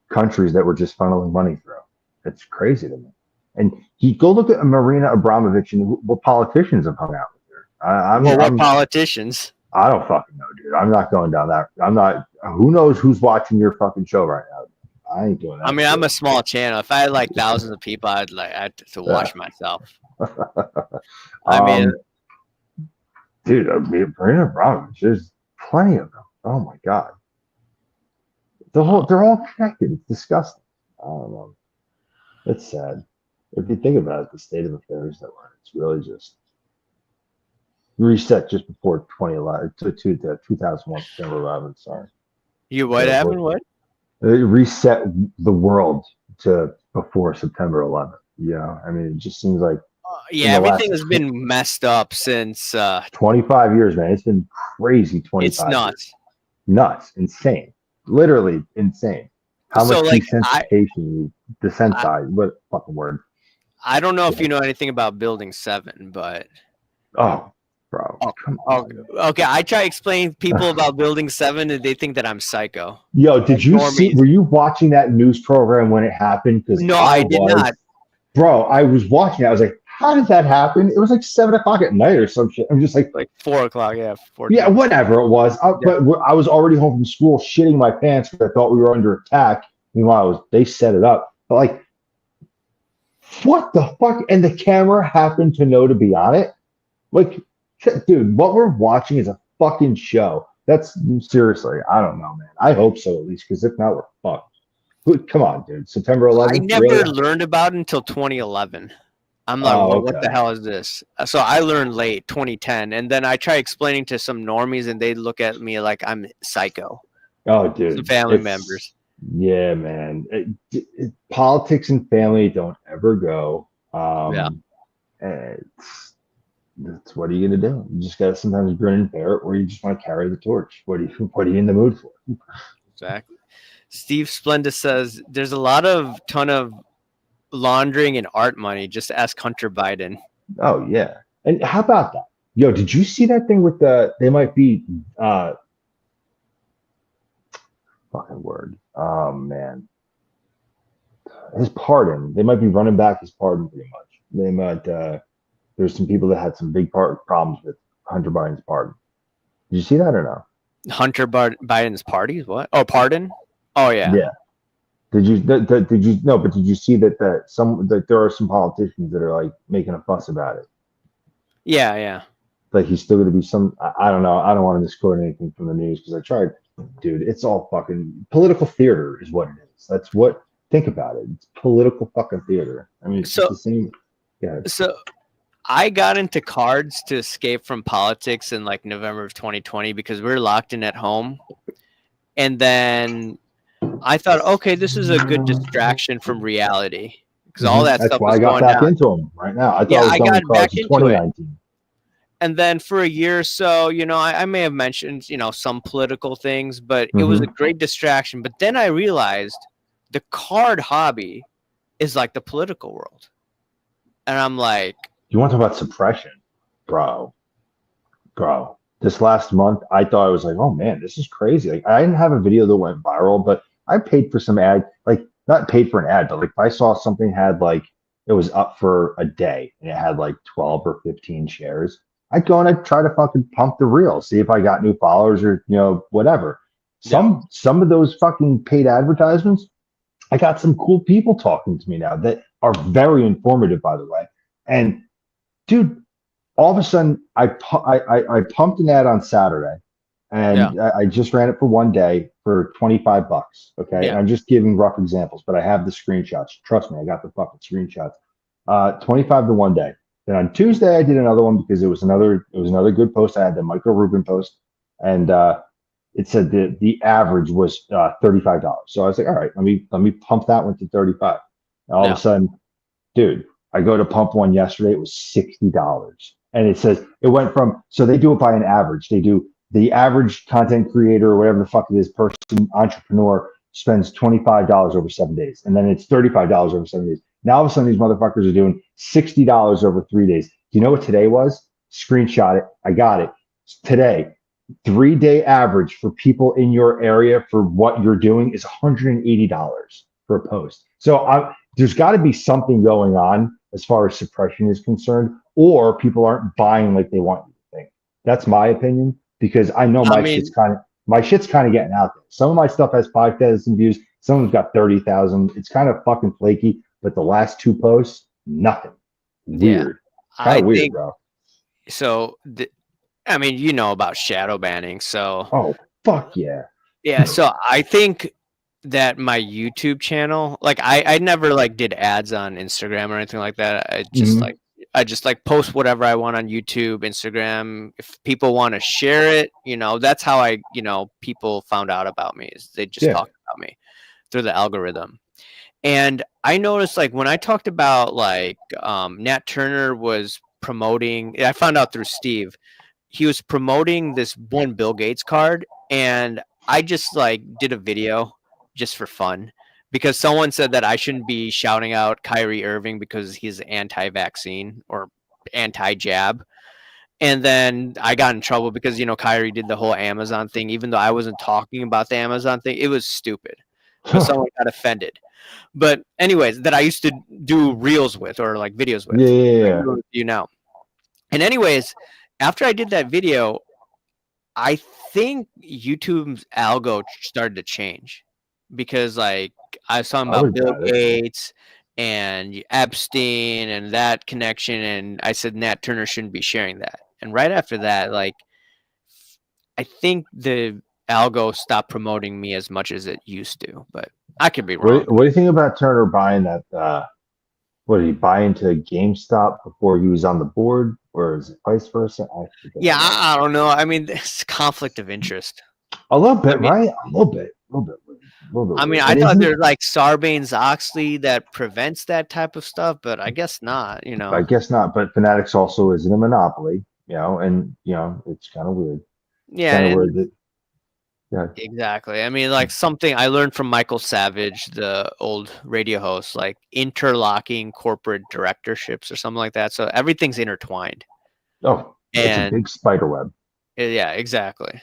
countries that we're just funneling money through. It's crazy to me. And you go look at Marina Abramovich and what politicians have hung out with her. What politicians? I don't fucking know, dude. I'm not going down that. I'm not. Who knows who's watching your fucking show right now? I ain't doing that. I mean, I'm a small channel. If I had like thousands of people, I'd have to watch myself. I mean, dude, Marina Abramovich, there's plenty of them. Oh my god, they're all connected. It's disgusting. I don't know. It's sad. If you think about it, the state of affairs that we're in, it's really just reset just before 2011 to 2001 September 11th. Sorry. What happened? What? It reset the world to before September 11th. Yeah, I mean, it just seems like everything has been messed up since 25 years, man. It's been crazy. 25. It's nuts. Nuts, insane, literally insane. How much desensitization you desensitize? What fucking word? I don't know if you know anything about Building 7, but bro. Okay, I try to explain people about Building 7 and they think that I'm psycho. Yo, did you see? Were you watching that news program when it happened? No, I did not. Bro, I was watching it. I was like, how did that happen? It was like 7 o'clock at night or some shit. I'm just like 4 o'clock, yeah, yeah, 4:30. whatever it was. Yeah. But I was already home from school, shitting my pants because I thought we were under attack. Meanwhile, they set it up. But like, what the fuck? And the camera happened to know to be on it. Like, dude, what we're watching is a fucking show. That's seriously, I don't know, man. I hope so at least, because if not, we're fucked. Come on, dude. September I 11th, never really? learned about it until 2011. I'm like, Oh, what the okay. hell is this? So I learned late, 2010, and then I try explaining to some normies, and they look at me like I'm psycho. Oh, Some dude, family members. yeah, man. Politics and family don't ever go. Yeah, That's what are you gonna do? You just gotta sometimes grin and bear it, or you just want to carry the torch. What are you in the mood for? exactly. Steve Splenda says there's a ton of laundering and art money. Just ask Hunter Biden. Oh yeah. And how about that? Yo, did you see that thing with they might be fucking word. Oh man. His pardon. They might be running back his pardon pretty much. They might there's some people that had some big problems with Hunter Biden's pardon. Did you see that or no? Hunter Biden's parties? What? Oh, pardon? Oh yeah. Yeah. Did you did you no? But did you see that there are some politicians that are like making a fuss about it? Yeah, yeah. Like he's still going to be some. I don't know. I don't want to misquote anything from the news because I tried. Dude, it's all fucking political theater, is what it is. That's what. Think about it. It's political fucking theater. I mean, it's just the same. Yeah. So I got into cards to escape from politics in like November of 2020 because we were locked in at home, and then I thought, okay, this is a good distraction from reality because all that That's stuff why was I got going back down. into them right now. I thought Yeah, I was I done got with back cards in into it. 2019. And then for a year or so, I may have mentioned, some political things, but it was a great distraction. But then I realized the card hobby is like the political world. And I'm like, You want to talk about suppression, bro? Bro, this last month, I thought I was like, oh man, this is crazy. Like, I didn't have a video that went viral, but I paid for some ad, like not paid for an ad, but like if I saw something had like it was up for a day and it had like 12 or 15 shares, I'd go and I'd try to fucking pump the reel, see if I got new followers or whatever. yeah, Some of those fucking paid advertisements, I got some cool people talking to me now that are very informative, by the way. And dude, all of a sudden I pumped an ad on Saturday yeah, and I just ran it for one day for $25. Okay. And yeah, I'm just giving rough examples, but I have the screenshots. Trust me, I got the fucking screenshots. 25 to one day. Then on Tuesday I did another one because it was another good post. I had the Michael Rubin post and it said the average was $35. So I was like, all right, let me pump that one to 35. And all of yeah, a sudden, dude, I go to pump one yesterday, it was $60. And it says it went from, so they do it by an average. They do the average content creator or whatever the fuck it is, person, entrepreneur spends $25 over 7 days. And then it's $35 over 7 days. Now all of a sudden these motherfuckers are doing $60 over 3 days. Do you know what today was? Screenshot it. I got it. Today, 3 day average for people in your area for what you're doing is $180 for a post. So there's got to be something going on as far as suppression is concerned, or people aren't buying like they want you to think. That's my opinion because I know I shit's mean, kind of getting out there. Some of my stuff has 5,000 views, some of them's got 30,000. It's kind of fucking flaky, but the last two posts, nothing. yeah, Weird. Kind I of weird, think bro. so. I mean, you know about shadow banning. So, Oh, fuck yeah. yeah. So I think that my YouTube channel, like I never like did ads on Instagram or anything like that. Mhm. I just like post whatever I want on YouTube, Instagram. If people want to share it, that's how people found out about me is they just Yeah. talked about me through the algorithm. And I noticed like when I talked about like Nat Turner was promoting, I found out through Steve, he was promoting this one Bill Gates card, and I just like did a video just for fun because someone said that I shouldn't be shouting out Kyrie Irving because he's anti-vaccine or anti-jab. And then I got in trouble because Kyrie did the whole Amazon thing, even though I wasn't talking about the Amazon thing. It was stupid, but someone got offended. But anyways, that I used to do reels with or like videos with. Yeah. With you now. And anyways, after I did that video, I think YouTube's algo started to change because like I was talking I about would Bill doubt it. Gates and Epstein and that connection, and I said Nat Turner shouldn't be sharing that. And right after that, like I think the algo stopped promoting me as much as it used to, but I could be wrong. What do you think about Turner buying that? What did he buy into GameStop before he was on the board, or is it vice versa? I forget. Yeah, I don't know. I mean, it's conflict of interest. A little bit, I mean, right? A little bit, a little bit weird. A little bit I mean, weird. I And thought isn't it? there's like Sarbanes-Oxley that prevents that type of stuff, but I guess not. I guess not. But Fanatics also isn't a monopoly, and it's kind of weird. It's Yeah, kind of and weird that, yeah. exactly. I mean, like something I learned from Michael Savage, the old radio host, like interlocking corporate directorships or something like that. So everything's intertwined. Oh, it's a And big spider web. yeah, exactly.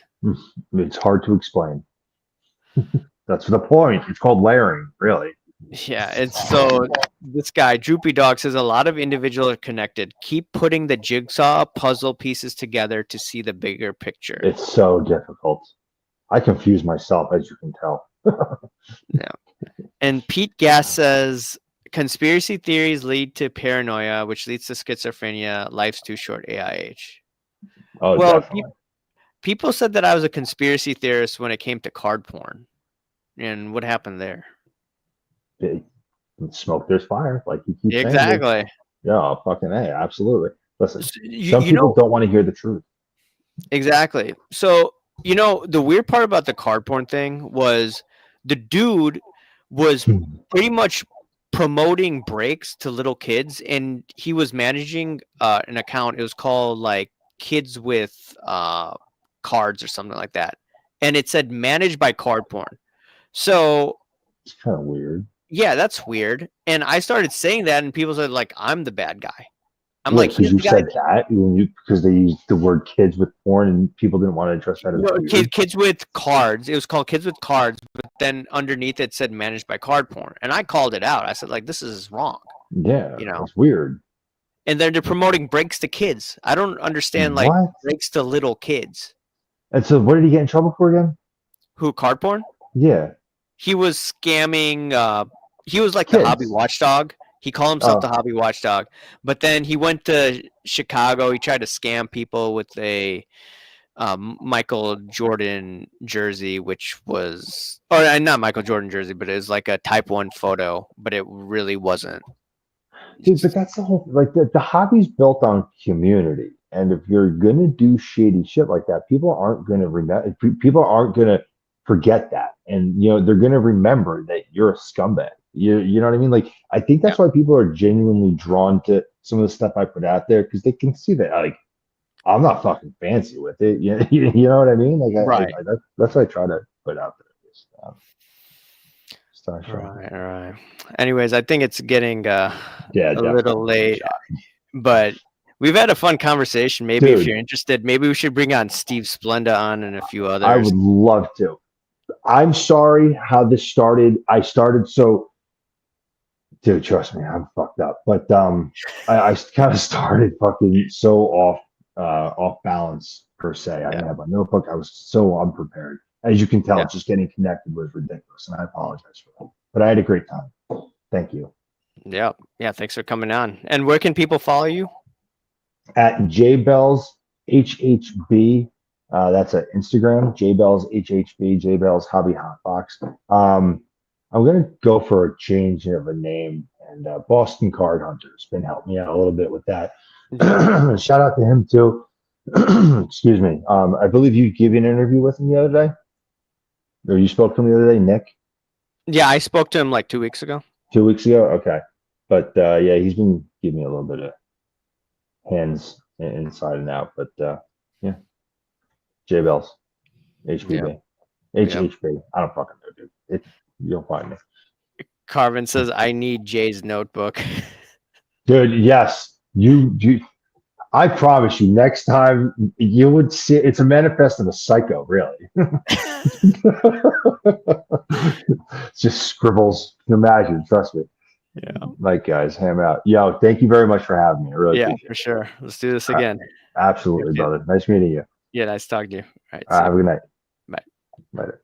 It's hard to explain. That's the point. It's called layering, really. Yeah, it's so this guy, Droopy Dog, says a lot of individuals are connected. Keep putting the jigsaw puzzle pieces together to see the bigger picture. It's so difficult. I confuse myself, as you can tell. Yeah. And Pete Gass says conspiracy theories lead to paranoia, which leads to schizophrenia. Life's too short, AIH. Oh, Well, definitely. people said that I was a conspiracy theorist when it came to card porn. And what happened there? Smoke, there's fire, like you keep saying. Exactly. Yeah, fucking A, absolutely. Listen, So, some people don't want to hear the truth. Exactly. So, the weird part about the card porn thing was the dude was pretty much promoting breaks to little kids, and he was managing an account. It was called like Kids with Cards or something like that. And it said managed by card porn. So It's kind of weird. yeah, that's weird. And I started saying that, and people said like I'm the bad guy. I'm Wait, like, because he's you the guy. said that because they used the word kids with porn and people didn't want to address that as weird. Kids with Cards. It was called Kids with Cards, but then underneath it said managed by card porn. And I called it out. I said, like, this is wrong. Yeah, it's weird. And then they're promoting breaks to kids. I don't understand, like, What? breaks to little kids. And so what did he get in trouble for again? Who, card porn? Yeah. He was scamming. He was like Kids. the hobby watchdog. He called himself the hobby watchdog. But then he went to Chicago. He tried to scam people with a Michael Jordan jersey, which was, or not Michael Jordan jersey, but it was like a Type 1 photo, but it really wasn't. Dude, but that's the whole, like, the hobby's built on community. And if you're going to do shady shit like that, people aren't going to remember, people aren't going to forget that. And, they're going to remember that you're a scumbag. You know what I mean? Like, I think that's why people are genuinely drawn to some of the stuff I put out there, because they can see that, like, I'm not fucking fancy with it. You know what I mean? Like, Right. That's what I try to put out there. Right. Anyways, I think it's getting a little late, but we've had a fun conversation. Maybe if you're interested, maybe we should bring on Steve Splenda on and a few others. I would love to. I'm sorry how this started. Dude, trust me, I'm fucked up. But I kind of started fucking so off balance per se. I didn't have my notebook. I was so unprepared. As you can tell, just getting connected was ridiculous, and I apologize for that. But I had a great time. Thank you. Yeah. Thanks for coming on. And where can people follow you? At Jaybellshhb. That's at Instagram. Jaybellshhb. Jaybell's Hobby Hotbox. I'm gonna go for a change of a name, and Boston Card Hunter's been helping me out a little bit with that. Shout out to him too. Excuse me. I believe you gave an interview with him the other day, or you spoke to him the other day, Nick. Yeah, I spoke to him like 2 weeks ago. 2 weeks ago, okay. But yeah, he's been giving me a little bit of hands inside and out. But yeah, Jaybell's HBB. HHB. I don't fucking know, dude. You'll find me. Carvin says, I need Jay's notebook. Dude, yes. You I promise you, next time you would see it's a manifest of a psycho, really. It's just scribbles. You can imagine, trust me. Yeah. Like, guys, ham out. Yo, thank you very much for having me. I really Yeah, appreciate for it. sure. Let's do this again. Absolutely, brother. Nice meeting you. Yeah, nice talking to you. All right. See Have a you. good night. Bye. Later.